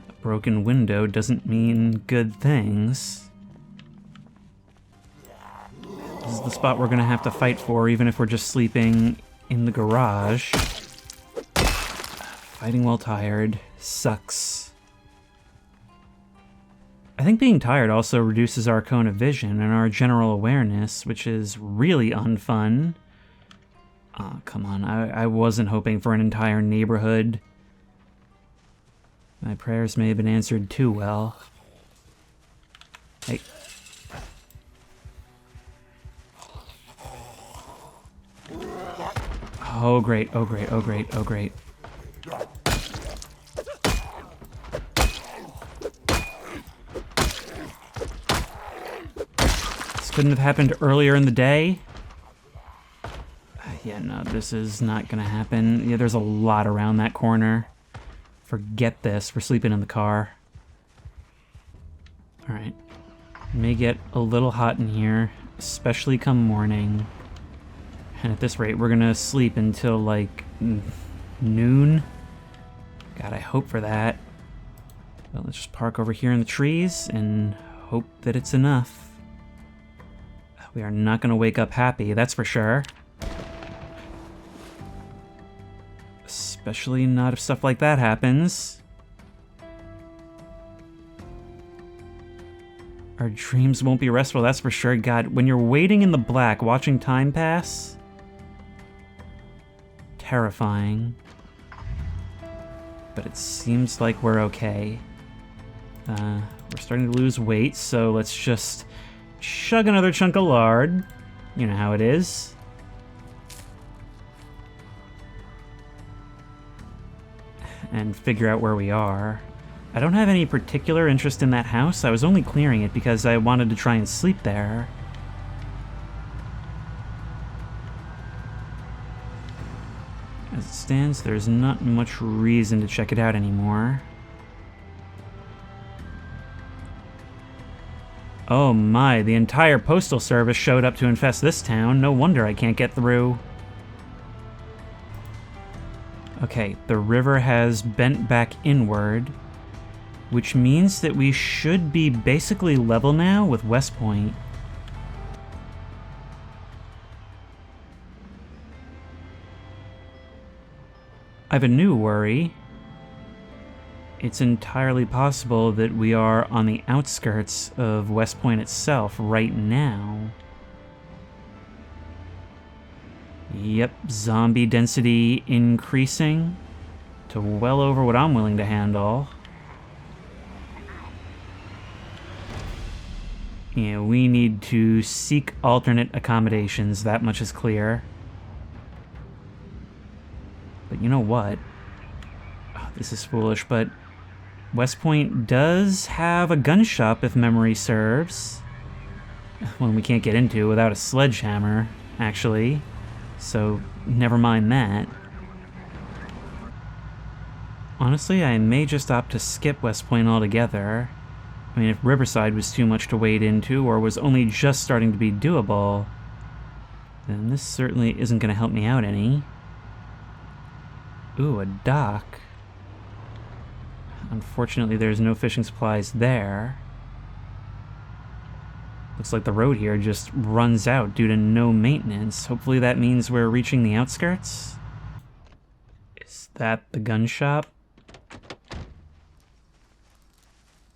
A broken window doesn't mean good things. This is the spot we're gonna have to fight for, even if we're just sleeping in the garage. Fighting while tired sucks. I think being tired also reduces our cone of vision and our general awareness, which is really unfun. Oh, come on, I wasn't hoping for an entire neighborhood. My prayers may have been answered too well. Hey, Oh, great. Oh, great. Oh, great. Oh, great. This couldn't have happened earlier in the day. Yeah, no, this is not gonna happen. Yeah, there's a lot around that corner. Forget this. We're sleeping in the car. Alright. May get a little hot in here, especially come morning. And at this rate, we're gonna sleep until, like, noon. God, I hope for that. Well, let's just park over here in the trees and hope that it's enough. We are not gonna wake up happy, that's for sure. Especially not if stuff like that happens. Our dreams won't be restful, that's for sure. God, when you're waiting in the black, watching time pass... terrifying. But it seems like we're okay. We're starting to lose weight, so let's just chug another chunk of lard. You know how it is. And figure out where we are. I don't have any particular interest in that house. I was only clearing it because I wanted to try and sleep there. As it stands, there's not much reason to check it out anymore. Oh my, the entire postal service showed up to infest this town. No wonder I can't get through. Okay, the river has bent back inward, which means that we should be basically level now with West Point. I have a new worry. It's entirely possible that we are on the outskirts of West Point itself right now. Yep, zombie density increasing to well over what I'm willing to handle. Yeah, we need to seek alternate accommodations, that much is clear. But you know what? Oh, this is foolish, but West Point does have a gun shop, if memory serves. One we can't get into without a sledgehammer, actually. So, never mind that. Honestly, I may just opt to skip West Point altogether. I mean, if Riverside was too much to wade into, or was only just starting to be doable, then this certainly isn't going to help me out any. Ooh, a dock. Unfortunately, there's no fishing supplies there. Looks like the road here just runs out due to no maintenance. Hopefully that means we're reaching the outskirts. Is that the gun shop?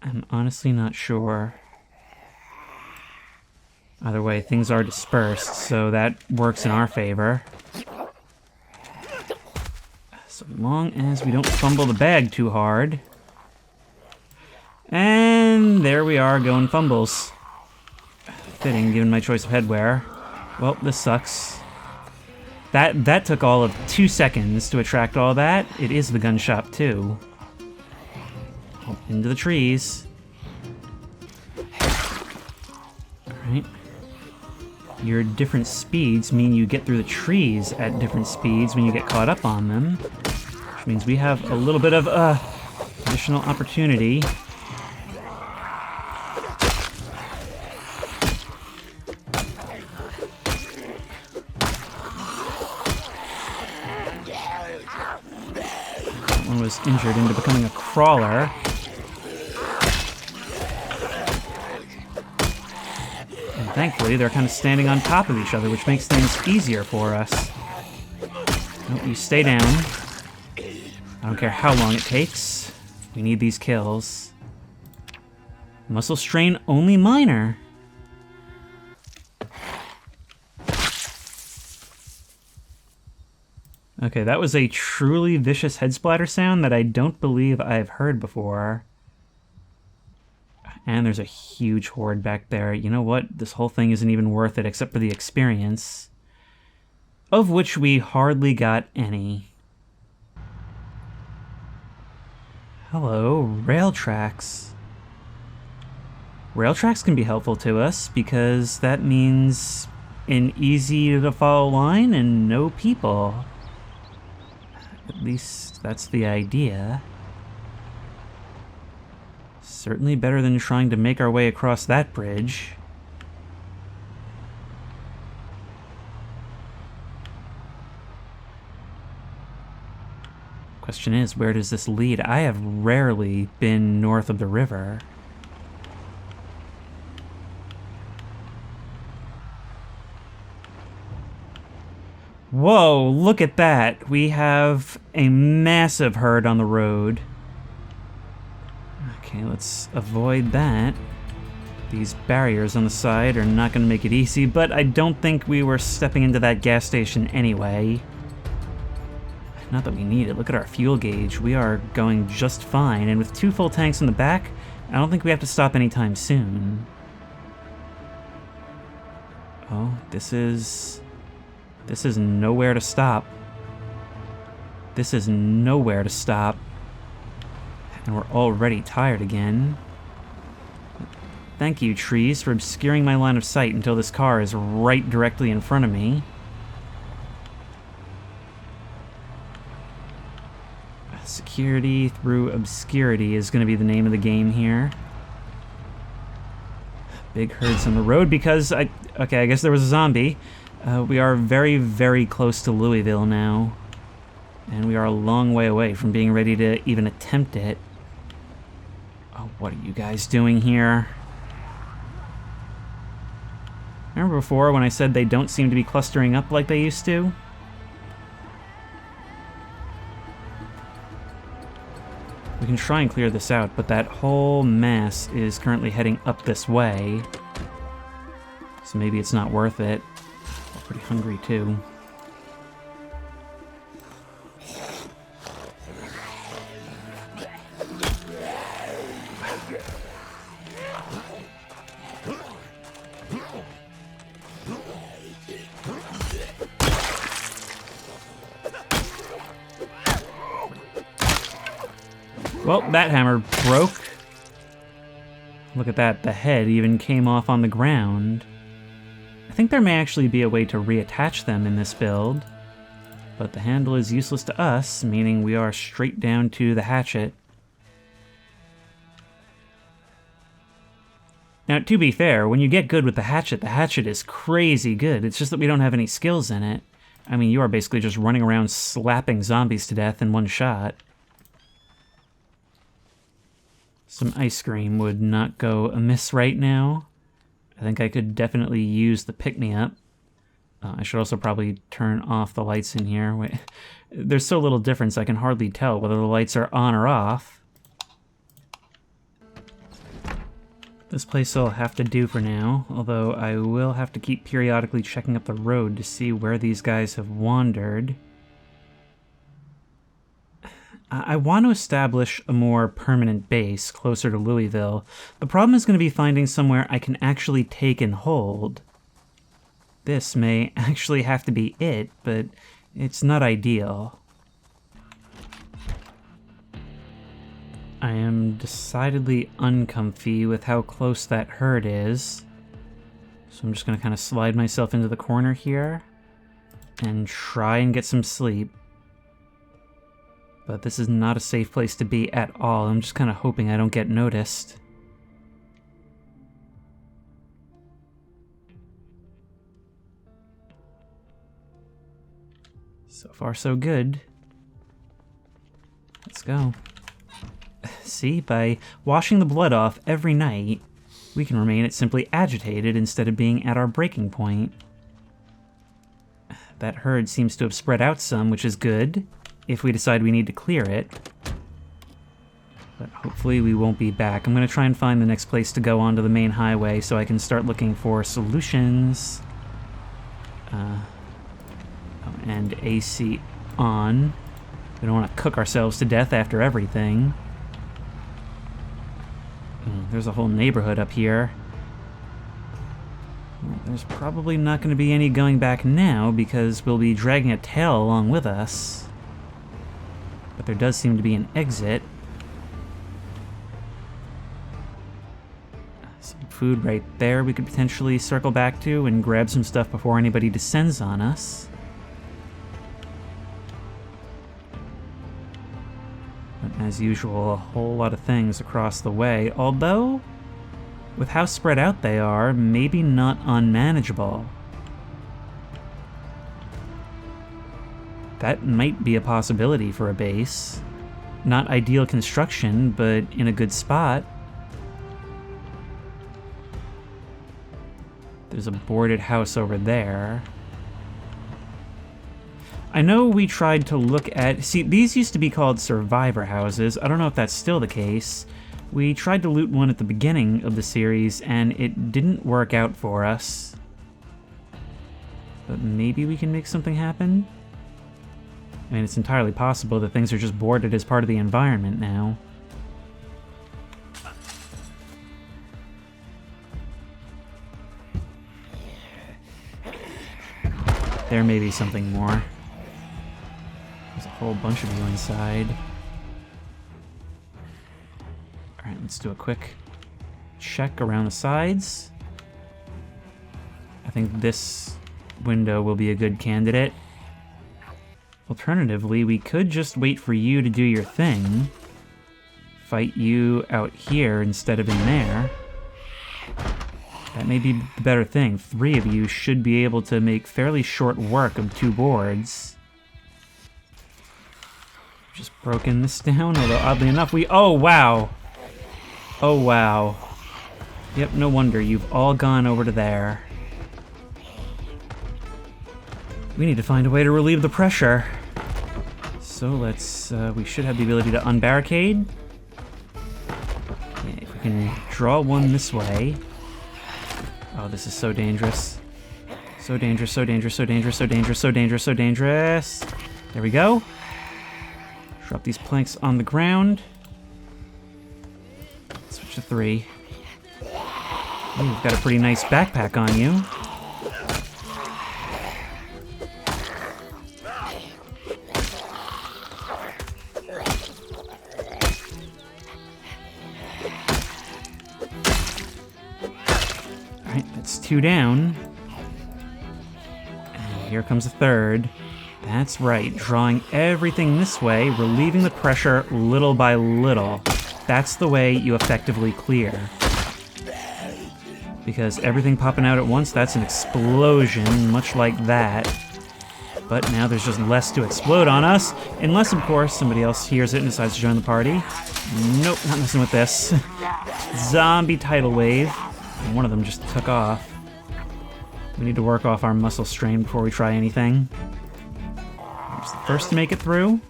I'm honestly not sure. Either way, things are dispersed, so that works in our favor. So long as we don't fumble the bag too hard. And there we are, going fumbles. Fitting, given my choice of headwear. Well, this sucks. That took all of 2 seconds to attract all that. It is the gun shop, too. Oh, into the trees. Alright. Your different speeds mean you get through the trees at different speeds when you get caught up on them. Which means we have a little bit of additional opportunity. One was injured into becoming a crawler. And thankfully, they're kind of standing on top of each other, which makes things easier for us. Nope, you stay down. I don't care how long it takes. We need these kills. Muscle strain only minor. Okay, that was a truly vicious head splatter sound that I don't believe I've heard before. And there's a huge horde back there. You know what? This whole thing isn't even worth it except for the experience. of which we hardly got any. Hello, rail tracks. Rail tracks can be helpful to us because that means an easy-to-follow line and no people. At least that's the idea. Certainly better than trying to make our way across that bridge. Question is, where does this lead? I have rarely been north of the river. Whoa, look at that. We have a massive herd on the road. Okay, let's avoid that. These barriers on the side are not going to make it easy, but I don't think we were stepping into that gas station anyway. Not that we need it. Look at our fuel gauge. We are going just fine, and with 2 full tanks in the back, I don't think we have to stop anytime soon. Oh, this is nowhere to stop. This is nowhere to stop. And we're already tired again. Thank you, trees, for obscuring my line of sight until this car is right directly in front of me. Security through obscurity is going to be the name of the game here. Big herds on the road because okay, I guess there was a zombie. We are very, very close to Louisville now. And we are a long way away from being ready to even attempt it. Oh, what are you guys doing here? Remember before when I said they don't seem to be clustering up like they used to? We can try and clear this out, but that whole mass is currently heading up this way. So maybe it's not worth it. We're pretty hungry too. Well, that hammer broke. Look at that, the head even came off on the ground. I think there may actually be a way to reattach them in this build, but the handle is useless to us, meaning we are straight down to the hatchet. Now, to be fair, when you get good with the hatchet is crazy good. It's just that we don't have any skills in it. I mean, you are basically just running around slapping zombies to death in one shot. Some ice cream would not go amiss right now. I think I could definitely use the pick-me-up. I should also probably turn off the lights in here. Wait, there's so little difference I can hardly tell whether the lights are on or off. This place will have to do for now, although I will have to keep periodically checking up the road to see where these guys have wandered. I want to establish a more permanent base closer to Louisville. The problem is going to be finding somewhere I can actually take and hold. This may actually have to be it, but it's not ideal. I am decidedly uncomfy with how close that herd is. So I'm just going to kind of slide myself into the corner here and try and get some sleep. But this is not a safe place to be at all. I'm just kind of hoping I don't get noticed. So far, so good. Let's go. See, by washing the blood off every night, we can remain at simply agitated instead of being at our breaking point. That herd seems to have spread out some, which is good, if we decide we need to clear it. But hopefully we won't be back. I'm going to try and find the next place to go onto the main highway so I can start looking for solutions. And AC on. We don't want to cook ourselves to death after everything. There's a whole neighborhood up here. There's probably not going to be any going back now because we'll be dragging a tail along with us. But there does seem to be an exit. Some food right there we could potentially circle back to and grab some stuff before anybody descends on us. But as usual, a whole lot of things across the way, although with how spread out they are, maybe not unmanageable. That might be a possibility for a base. Not ideal construction, but in a good spot. There's a boarded house over there. I know we tried to look at... See, these used to be called survivor houses. I don't know if that's still the case. We tried to loot one at the beginning of the series, and it didn't work out for us. But maybe we can make something happen? I mean, it's entirely possible that things are just boarded as part of the environment now. There may be something more. There's a whole bunch of you inside. Alright, let's do a quick check around the sides. I think this window will be a good candidate. Alternatively, we could just wait for you to do your thing. Fight you out here instead of in there. That may be the better thing. 3 of you should be able to make fairly short work of 2 boards. Just broken this down, although oddly enough we... Oh, wow! Oh, wow. Yep, no wonder you've all gone over to there. We need to find a way to relieve the pressure. So let's, we should have the ability to unbarricade. Yeah, if we can draw one this way. Oh, this is so dangerous. So dangerous, so dangerous, so dangerous, so dangerous, so dangerous, so dangerous. There we go. Drop these planks on the ground. Switch to 3. Ooh, you've got a pretty nice backpack on you. Alright, that's 2 down. And here comes a 3rd. That's right, drawing everything this way, relieving the pressure little by little. That's the way you effectively clear. Because everything popping out at once, that's an explosion, much like that. But now there's just less to explode on us, unless, of course, somebody else hears it and decides to join the party. Nope, not messing with this. Zombie tidal wave. And one of them just took off. We need to work off our muscle strain before we try anything. Here's the first to make it through.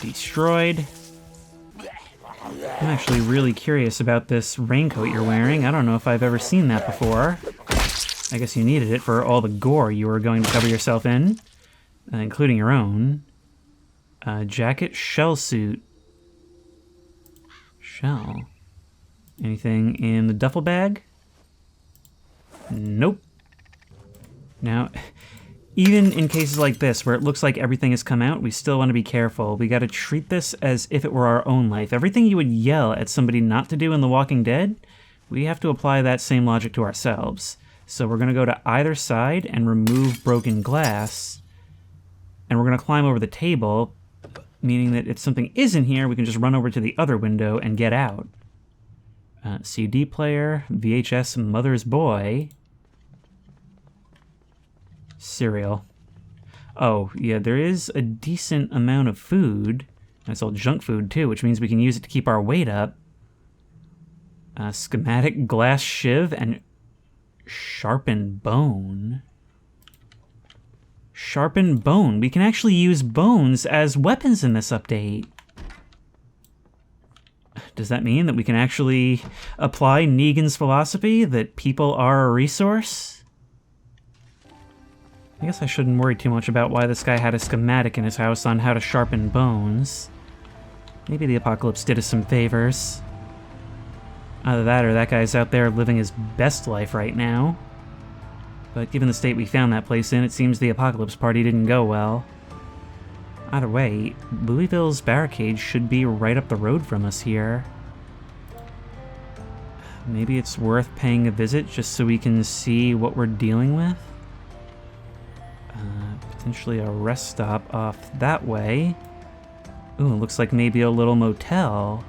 Destroyed. I'm actually really curious about this raincoat you're wearing. I don't know if I've ever seen that before. I guess you needed it for all the gore you were going to cover yourself in, including your own. Jacket, shell suit. Shell. Anything in the duffel bag? Nope. Now, even in cases like this, where it looks like everything has come out, we still want to be careful. We got to treat this as if it were our own life. Everything you would yell at somebody not to do in The Walking Dead, we have to apply that same logic to ourselves. So we're going to go to either side and remove broken glass, and we're going to climb over the table, meaning that if something isn't here, we can just run over to the other window and get out. CD player, VHS Mother's Boy, cereal. Oh, yeah, there is a decent amount of food. That's all junk food, too, which means we can use it to keep our weight up. Schematic glass shiv and sharpened bone. Sharpened bone. We can actually use bones as weapons in this update. Does that mean that we can actually apply Negan's philosophy that people are a resource? I guess I shouldn't worry too much about why this guy had a schematic in his house on how to sharpen bones. Maybe the apocalypse did us some favors. Either that or that guy's out there living his best life right now. But given the state we found that place in, it seems the apocalypse party didn't go well. Either way, Louisville's barricade should be right up the road from us here. Maybe it's worth paying a visit just so we can see what we're dealing with. Potentially a rest stop off that way. Ooh, it looks like maybe a little motel.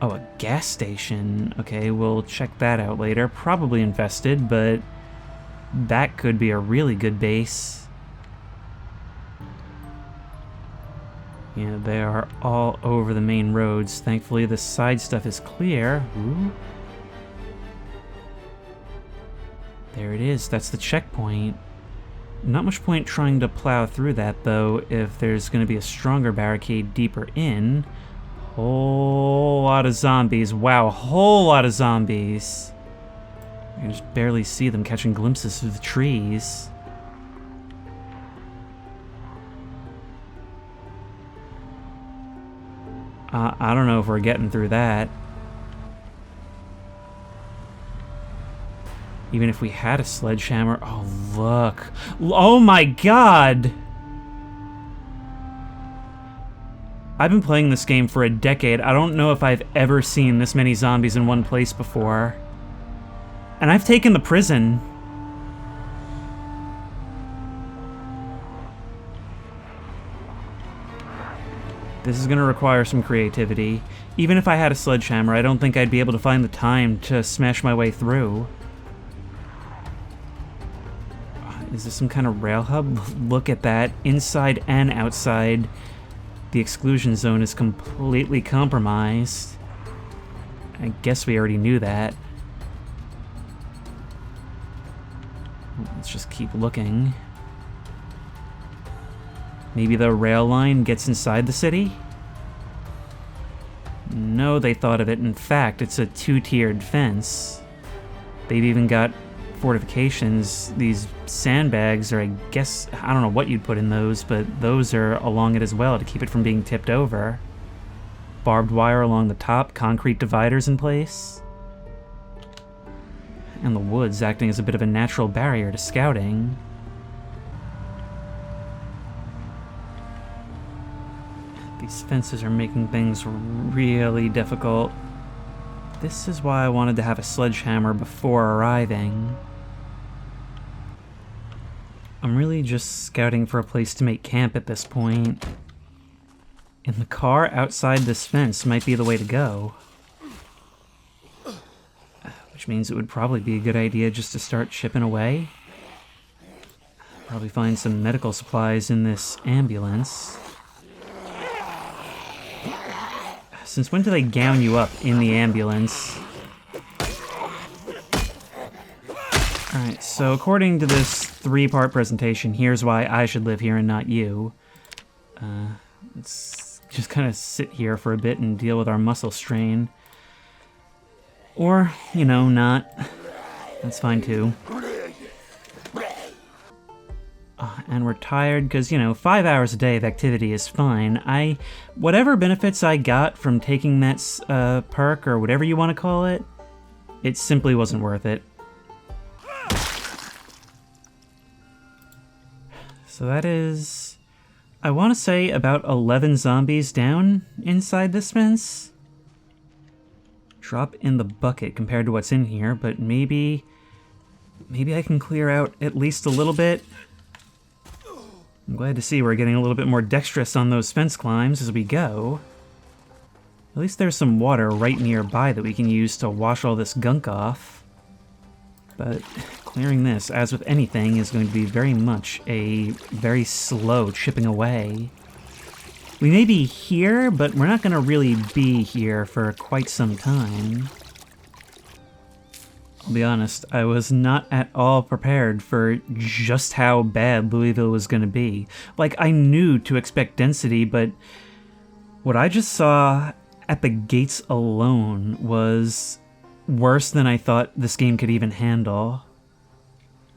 Oh, a gas station. Okay, we'll check that out later. Probably infested, but that could be a really good base. Yeah, they are all over the main roads. Thankfully, the side stuff is clear. Ooh. There it is. That's the checkpoint. Not much point trying to plow through that, though, if there's going to be a stronger barricade deeper in. Whole lot of zombies. Wow, a whole lot of zombies. I can just barely see them catching glimpses of the trees. I don't know if we're getting through that. Even if we had a sledgehammer. Oh, look. Oh my god! I've been playing this game for a decade. I don't know if I've ever seen this many zombies in one place before. And I've taken the prison. This is going to require some creativity. Even if I had a sledgehammer, I don't think I'd be able to find the time to smash my way through. Is this some kind of rail hub? Look at that. Inside and outside, the exclusion zone is completely compromised. I guess we already knew that. Let's just keep looking. Maybe the rail line gets inside the city? No, they thought of it. In fact, it's a two-tiered fence. They've even got fortifications. These sandbags, or I guess, I don't know what you'd put in those, but those are along it as well to keep it from being tipped over. Barbed wire along the top, concrete dividers in place. And the woods acting as a bit of a natural barrier to scouting. These fences are making things really difficult. This is why I wanted to have a sledgehammer before arriving. I'm really just scouting for a place to make camp at this point. And the car outside this fence might be the way to go. Which means it would probably be a good idea just to start chipping away. Probably find some medical supplies in this ambulance. Since when do they gown you up in the ambulance? Alright, so according to this three-part presentation, here's why I should live here and not you. Let's just kind of sit here for a bit and deal with our muscle strain. Or, you know, not. That's fine too. And we're tired because, you know, 5 hours a day of activity is fine. Whatever benefits I got from taking that perk, or whatever you want to call it, it simply wasn't worth it. So that is, I want to say, about 11 zombies down inside this fence. Drop in the bucket compared to what's in here, but maybe I can clear out at least a little bit. I'm glad to see we're getting a little bit more dexterous on those fence climbs as we go. At least there's some water right nearby that we can use to wash all this gunk off. But clearing this, as with anything, is going to be very much a very slow chipping away. We may be here, but we're not going to really be here for quite some time. I'll be honest, I was not at all prepared for just how bad Louisville was going to be. Like, I knew to expect density, but what I just saw at the gates alone was worse than I thought this game could even handle.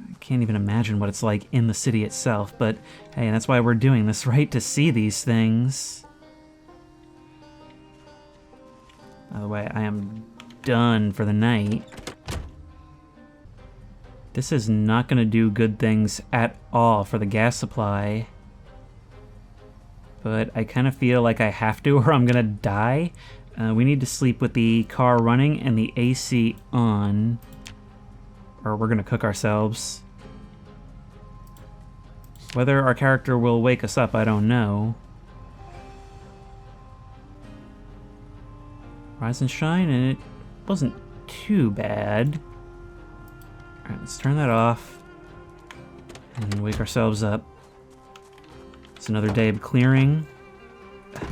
I can't even imagine what it's like in the city itself, but hey, that's why we're doing this, right? To see these things. By the way, I am done for the night. This is not going to do good things at all for the gas supply. But I kind of feel like I have to or I'm going to die. We need to sleep with the car running and the AC on. Or we're going to cook ourselves. Whether our character will wake us up, I don't know. Rise and shine, and it wasn't too bad. Alright, let's turn that off. And wake ourselves up. It's another day of clearing.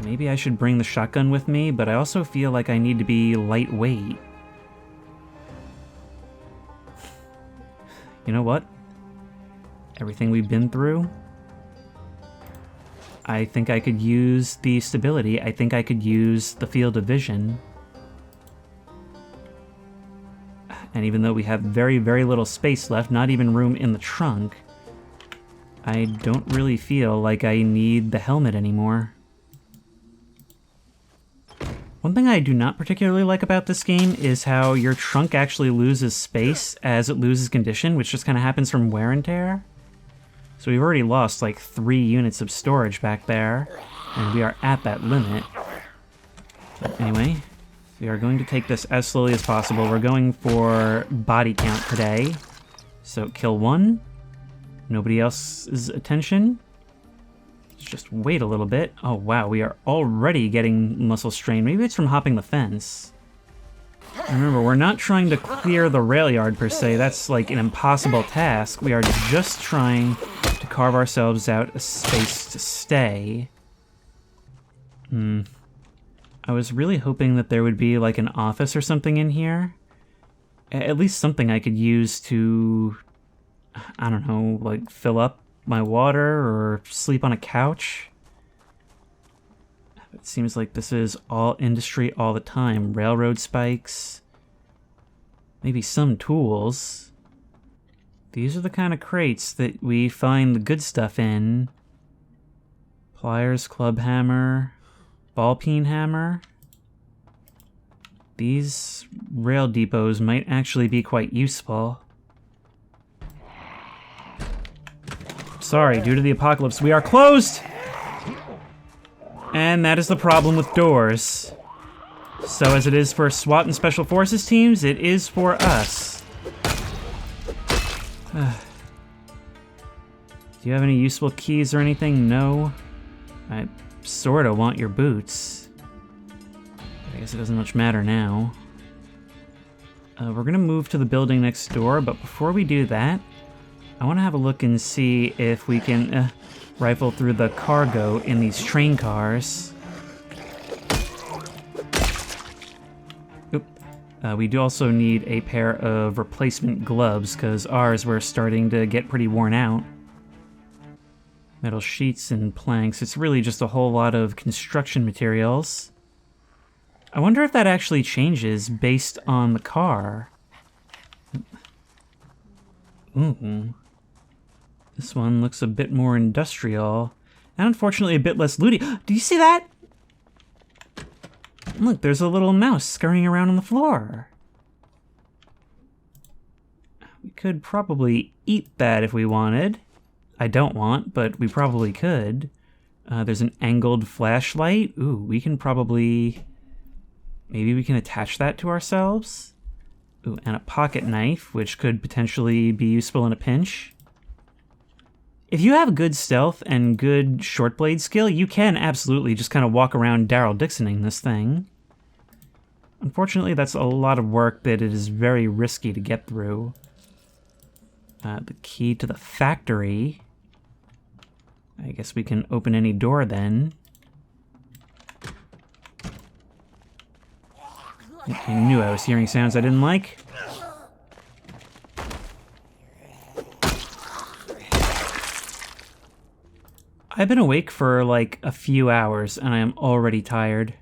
Maybe I should bring the shotgun with me, but I also feel like I need to be lightweight. You know what? Everything we've been through, I think I could use the stability. I think I could use the field of vision. And even though we have very, very little space left, not even room in the trunk, I don't really feel like I need the helmet anymore. One thing I do not particularly like about this game is how your trunk actually loses space as it loses condition, which just kind of happens from wear and tear. So we've already lost like 3 units of storage back there, and we are at that limit. But anyway, we are going to take this as slowly as possible. We're going for body count today. So kill 1. Nobody else's attention. Let's just wait a little bit. Oh wow, we are already getting muscle strain. Maybe it's from hopping the fence. Remember, we're not trying to clear the rail yard per se. That's like an impossible task. We are just trying to carve ourselves out a space to stay. I was really hoping that there would be like an office or something in here. At least something I could use to, I don't know, like fill up my water or sleep on a couch. It seems like this is all industry all the time. Railroad spikes. Maybe some tools. These are the kind of crates that we find the good stuff in. Pliers, club hammer, ball peen hammer. These rail depots might actually be quite useful. Sorry, due to the apocalypse, we are closed! And that is the problem with doors. So as it is for SWAT and Special Forces teams, it is for us. Do you have any useful keys or anything? No. I sorta want your boots. I guess it doesn't much matter now. We're gonna move to the building next door, but before we do that, I want to have a look and see if we can rifle through the cargo in these train cars. Oop. We do also need a pair of replacement gloves, because ours were starting to get pretty worn out. Metal sheets and planks. It's really just a whole lot of construction materials. I wonder if that actually changes based on the car. Ooh. This one looks a bit more industrial, and unfortunately a bit less looty. Do you see that? Look, there's a little mouse scurrying around on the floor. We could probably eat that if we wanted. I don't want, but we probably could. There's an angled flashlight. Ooh, we can probably... Maybe we can attach that to ourselves. Ooh, and a pocket knife, which could potentially be useful in a pinch. If you have good stealth and good short blade skill, you can absolutely just kind of walk around Daryl Dixoning this thing. Unfortunately, that's a lot of work that it is very risky to get through. The key to the factory. I guess we can open any door then. I knew I was hearing sounds I didn't like. I've been awake for like a few hours and I am already tired.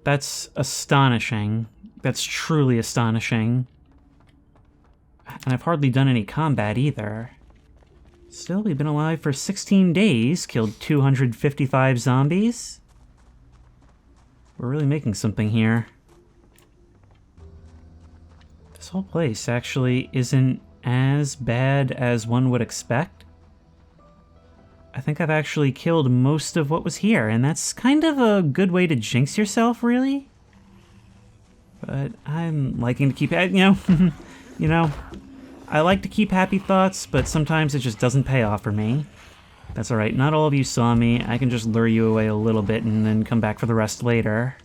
That's astonishing. That's truly astonishing. And I've hardly done any combat either. Still, we've been alive for 16 days, killed 255 zombies. we're really making something here. This whole place actually isn't as bad as one would expect. I think I've actually killed most of what was here, and that's kind of a good way to jinx yourself, really. But I'm liking to keep, you know, I like to keep happy thoughts, but sometimes it just doesn't pay off for me. That's alright, not all of you saw me. I can just lure you away a little bit and then come back for the rest later.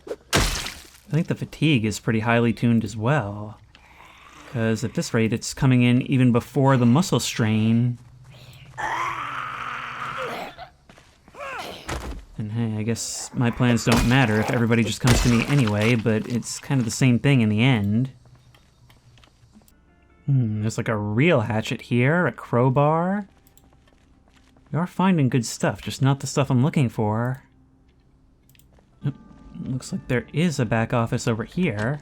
I think the fatigue is pretty highly tuned as well, because at this rate it's coming in even before the muscle strain. And hey, I guess my plans don't matter if everybody just comes to me anyway, but it's kind of the same thing in the end. There's like a real hatchet here, a crowbar. We are finding good stuff, just not the stuff I'm looking for. Oh, looks like there is a back office over here.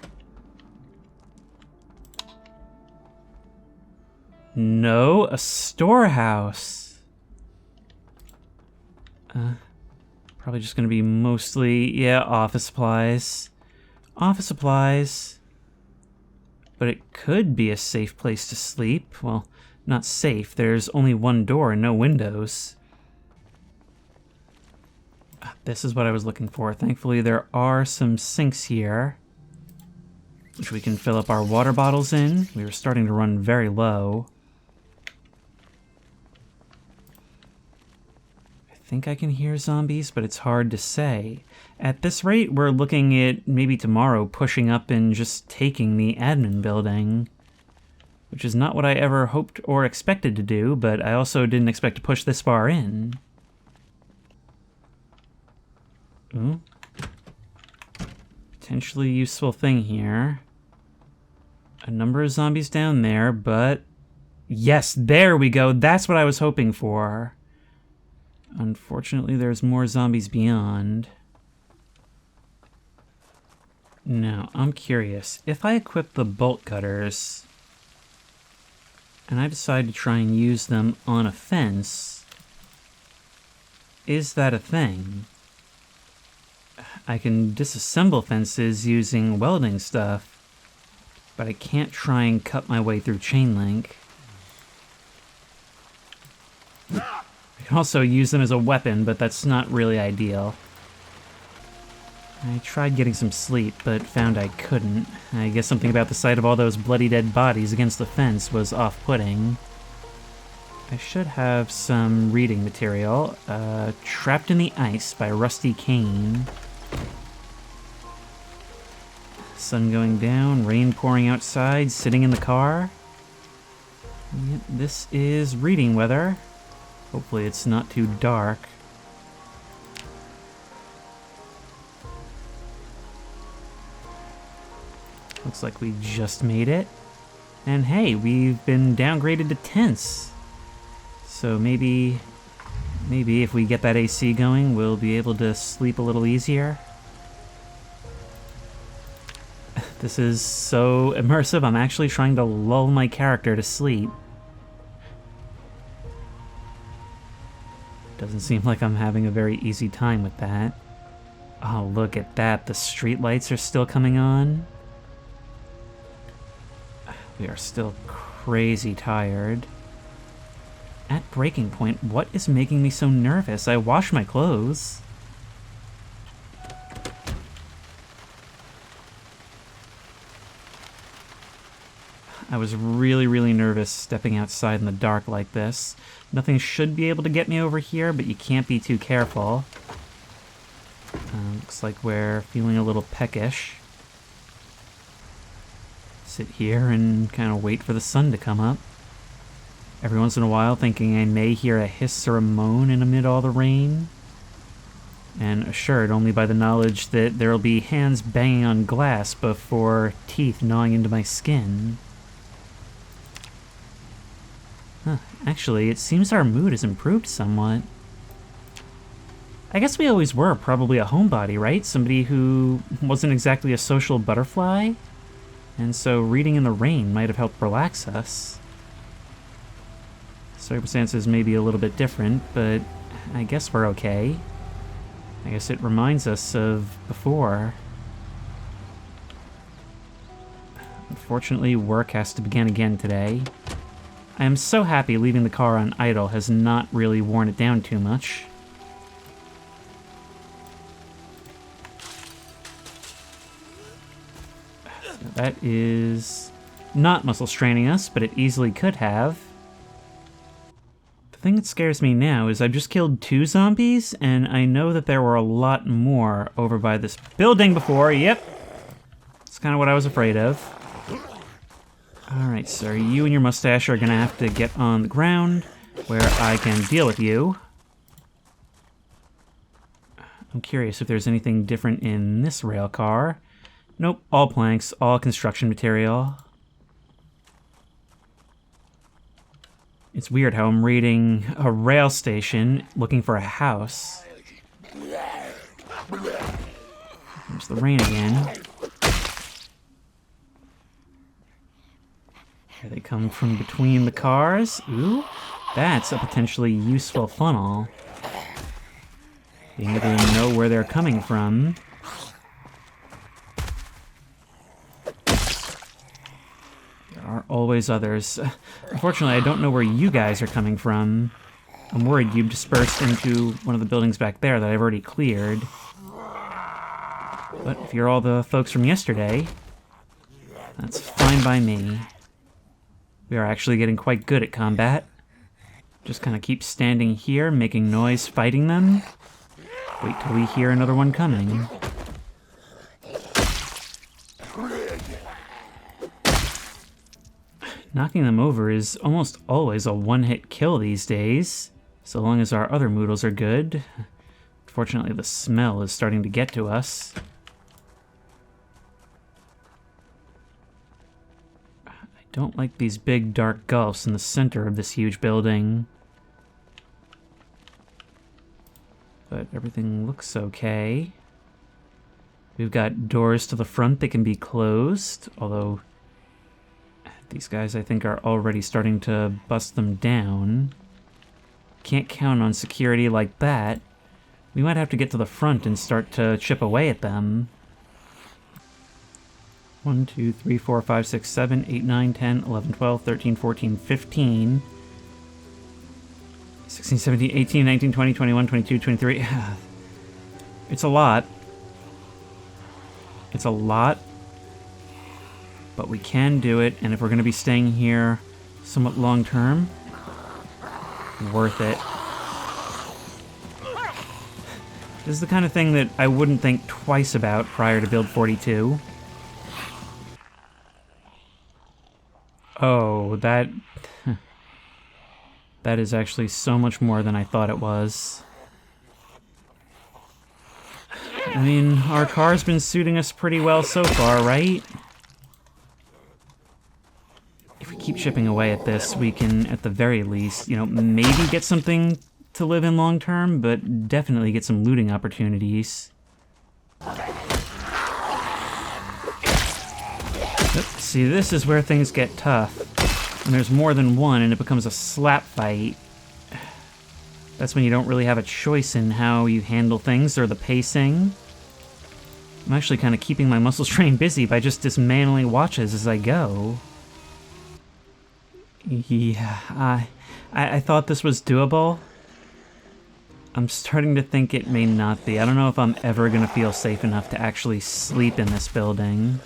No, a storehouse. Probably just gonna be mostly, yeah, office supplies. Office supplies. But it could be a safe place to sleep. Well, not safe. There's only one door and no windows. This is what I was looking for. Thankfully, there are some sinks here, which we can fill up our water bottles in. We were starting to run very low. I think I can hear zombies, but it's hard to say. At this rate, we're looking at maybe tomorrow pushing up and just taking the admin building, which is not what I ever hoped or expected to do, but I also didn't expect to push this far in. Ooh. Potentially useful thing here. A number of zombies down there, but... Yes, there we go! That's what I was hoping for. Unfortunately, there's more zombies beyond. Now, I'm curious. If I equip the bolt cutters, and I decide to try and use them on a fence, is that a thing? I can disassemble fences using welding stuff, but I can't try and cut my way through chain link. I can also use them as a weapon, but that's not really ideal. I tried getting some sleep, but found I couldn't. I guess something about the sight of all those bloody dead bodies against the fence was off-putting. I should have some reading material. Trapped in the Ice by Rusty Kane. Sun going down, rain pouring outside, sitting in the car. Yep, this is reading weather. Hopefully it's not too dark. Looks like we just made it. And hey, we've been downgraded to tents. So maybe if we get that AC going, we'll be able to sleep a little easier. This is so immersive, I'm actually trying to lull my character to sleep. Doesn't seem like I'm having a very easy time with that. Oh, look at that, the streetlights are still coming on. We are still crazy tired. At breaking point, what is making me so nervous? I wash my clothes. I was really nervous stepping outside in the dark like this. Nothing should be able to get me over here, but you can't be too careful. Looks like we're feeling a little peckish. Sit here and kind of wait for the sun to come up. Every once in a while thinking I may hear a hiss or a moan in amid all the rain. And assured only by the knowledge that there'll be hands banging on glass before teeth gnawing into my skin. Huh, actually, it seems our mood has improved somewhat. I guess we always were probably a homebody, right? Somebody who wasn't exactly a social butterfly? And so reading in the rain might have helped relax us. Circumstances may be a little bit different, but I guess we're okay. I guess it reminds us of before. Unfortunately, work has to begin again today. I am so happy leaving the car on idle has not really worn it down too much. That is not muscle straining us, but it easily could have. The thing that scares me now is I've just killed 2 zombies, and I know that there were a lot more over by this building before. Yep. That's kind of what I was afraid of. Alright, sir. You and your mustache are going to have to get on the ground where I can deal with you. I'm curious if there's anything different in this rail car. Nope, all planks, all construction material. It's weird how I'm reading a rail station looking for a house. There's the rain again. Here they come from between the cars. Ooh, that's a potentially useful funnel. Being able to know where they're coming from. Are always others. Unfortunately, I don't know where you guys are coming from. I'm worried you've dispersed into one of the buildings back there that I've already cleared. But if you're all the folks from yesterday, that's fine by me. We are actually getting quite good at combat. Just kind of keep standing here, making noise, fighting them. Wait till we hear another one coming. Knocking them over is almost always a one-hit kill these days, so long as our other moodles are good. Fortunately, the smell is starting to get to us. I don't like these big dark gulfs in the center of this huge building. But everything looks okay. We've got doors to the front that can be closed, although these guys, I think, are already starting to bust them down. Can't count on security like that. We might have to get to the front and start to chip away at them. 1, 2, 3, 4, 5, 6, 7, 8, 9, 10, 11, 12, 13, 14, 15, 16, 17, 18, 19, 20, 21, 22, 23. It's a lot. It's a lot. But we can do it, and if we're going to be staying here somewhat long-term, worth it. This is the kind of thing that I wouldn't think twice about prior to build 42. Oh, that is actually so much more than I thought it was. I mean, our car's been suiting us pretty well so far, right? If we keep chipping away at this, we can, at the very least, you know, maybe get something to live in long term, but definitely get some looting opportunities. See, this is where things get tough. When there's more than one and it becomes a slap fight. That's when you don't really have a choice in how you handle things or the pacing. I'm actually kind of keeping my muscle strain busy by just dismantling watches as I go. Yeah, I thought this was doable. I'm starting to think it may not be. I don't know if I'm ever going to feel safe enough to actually sleep in this building.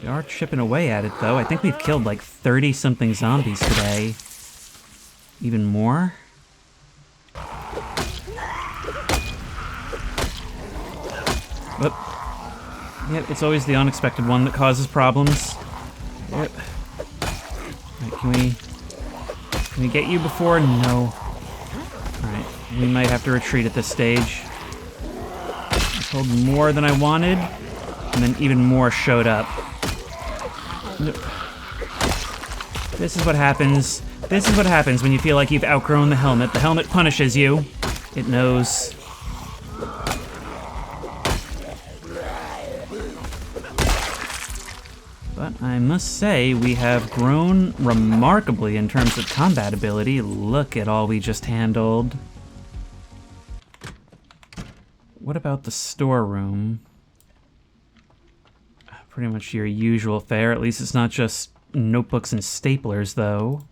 We are chipping away at it, though. I think we've killed like 30-something zombies today. Even more? Whoop. Yep, it's always the unexpected one that causes problems. Yep. Alright, can we get you before? No. Alright, we might have to retreat at this stage. I told more than I wanted, and then even more showed up. This is what happens. This is what happens when you feel like you've outgrown the helmet. The helmet punishes you. It knows. But I must say, we have grown remarkably in terms of combat ability. Look at all we just handled. What about the storeroom? Pretty much your usual fare. At least it's not just notebooks and staplers, though.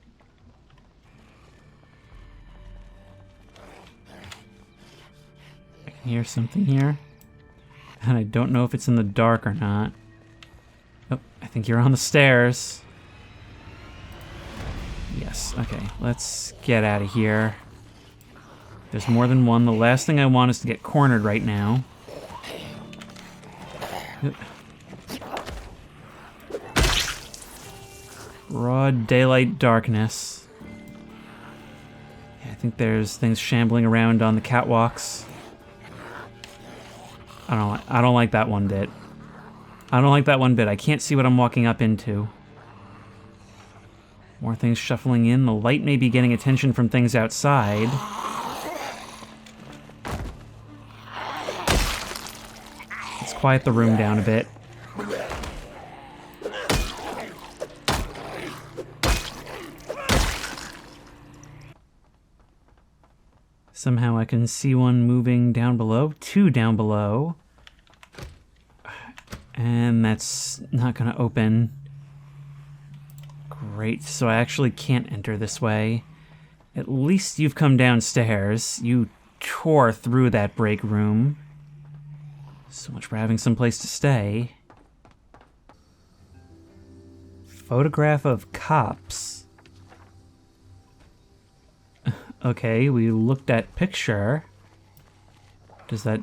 I can hear something here. And I don't know if it's in the dark or not. Oh, I think you're on the stairs. Yes, okay. Let's get out of here. There's more than one. The last thing I want is to get cornered right now. Broad daylight darkness. Yeah, I think there's things shambling around on the catwalks. I don't like that one bit. I don't like that one bit. I can't see what I'm walking up into. More things shuffling in. The light may be getting attention from things outside. Let's quiet the room down a bit. Somehow I can see one moving down below, two down below. And that's not gonna open. Great, so I actually can't enter this way. At least you've come downstairs. You tore through that break room. So much for having some place to stay. Photograph of cops. Okay, we looked at picture. Does that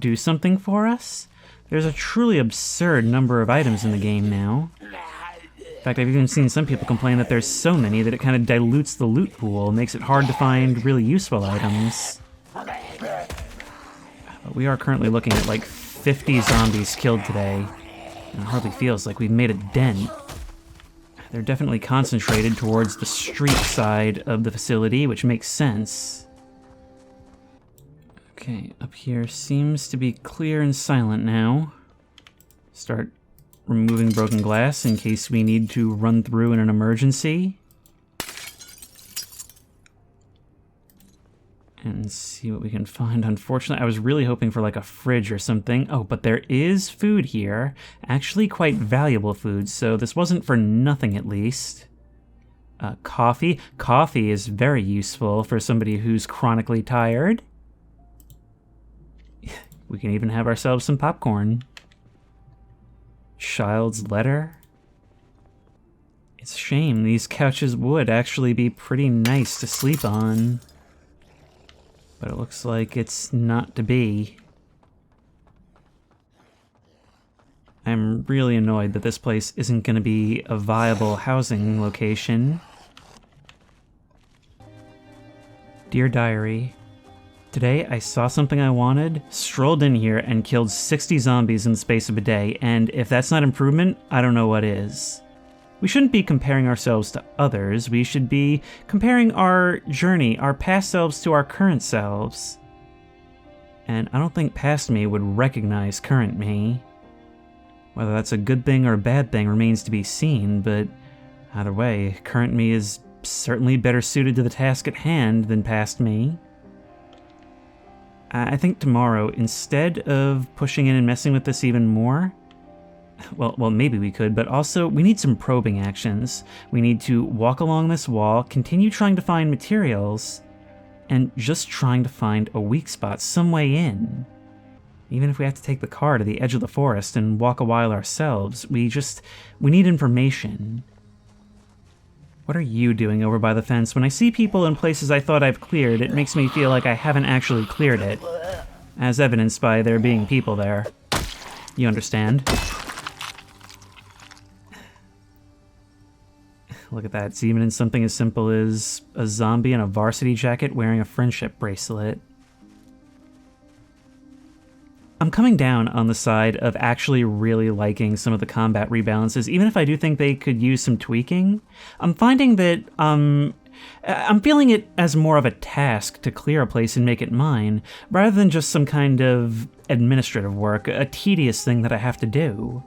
do something for us? There's a truly absurd number of items in the game now. In fact, I've even seen some people complain that there's so many that it kind of dilutes the loot pool and makes it hard to find really useful items. But we are currently looking at like 50 zombies killed today, and it hardly feels like we've made a dent. They're definitely concentrated towards the street side of the facility, which makes sense. Okay, up here seems to be clear and silent now. Start removing broken glass in case we need to run through in an emergency. And see what we can find. Unfortunately, I was really hoping for like a fridge or something. Oh, but there is food here. Actually quite valuable food, so this wasn't for nothing at least. Coffee. Coffee is very useful for somebody who's chronically tired. We can even have ourselves some popcorn. Child's letter. It's a shame. These couches would actually be pretty nice to sleep on. But it looks like it's not to be. I'm really annoyed that this place isn't going to be a viable housing location. Dear Diary, today I saw something I wanted, strolled in here, and killed 60 zombies in the space of a day, and if that's not improvement, I don't know what is. We shouldn't be comparing ourselves to others, we should be comparing our journey, our past selves to our current selves. And I don't think past me would recognize current me. Whether that's a good thing or a bad thing remains to be seen, but either way, current me is certainly better suited to the task at hand than past me. I think tomorrow, instead of pushing in and messing with this even more, well, maybe we could, but also we need some probing actions. We need to walk along this wall, continue trying to find materials, and just trying to find a weak spot, some way in. Even if we have to take the car to the edge of the forest and walk a while ourselves, we need information. What are you doing over by the fence? When I see people in places I thought I've cleared, it makes me feel like I haven't actually cleared it, as evidenced by there being people there. You understand? Look at that, it's even in something as simple as a zombie in a varsity jacket wearing a friendship bracelet. I'm coming down on the side of actually really liking some of the combat rebalances, even if I do think they could use some tweaking. I'm finding that, I'm feeling it as more of a task to clear a place and make it mine, rather than just some kind of administrative work, a tedious thing that I have to do.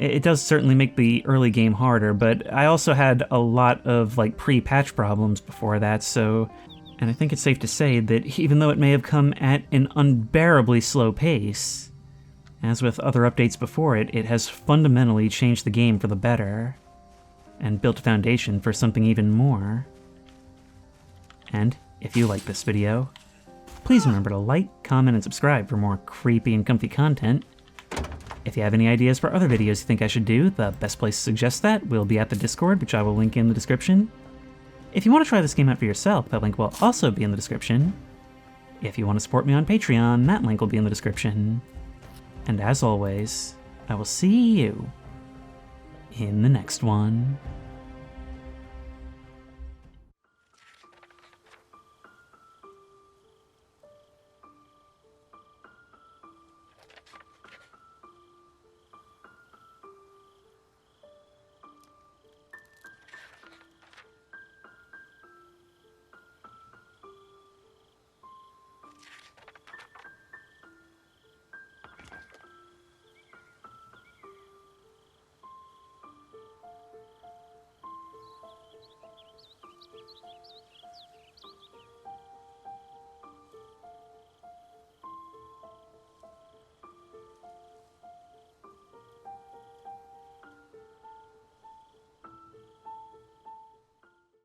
it does certainly make the early game harder, but I also had a lot of like pre-patch problems before that, so... And I think it's safe to say that even though it may have come at an unbearably slow pace, as with other updates before it, it has fundamentally changed the game for the better, and built a foundation for something even more. And if you like this video, please remember to like, comment, and subscribe for more creepy and comfy content. If you have any ideas for other videos you think I should do, the best place to suggest that will be at the Discord, which I will link in the description. If you want to try this game out for yourself, that link will also be in the description. If you want to support me on Patreon, that link will be in the description. And as always, I will see you in the next one.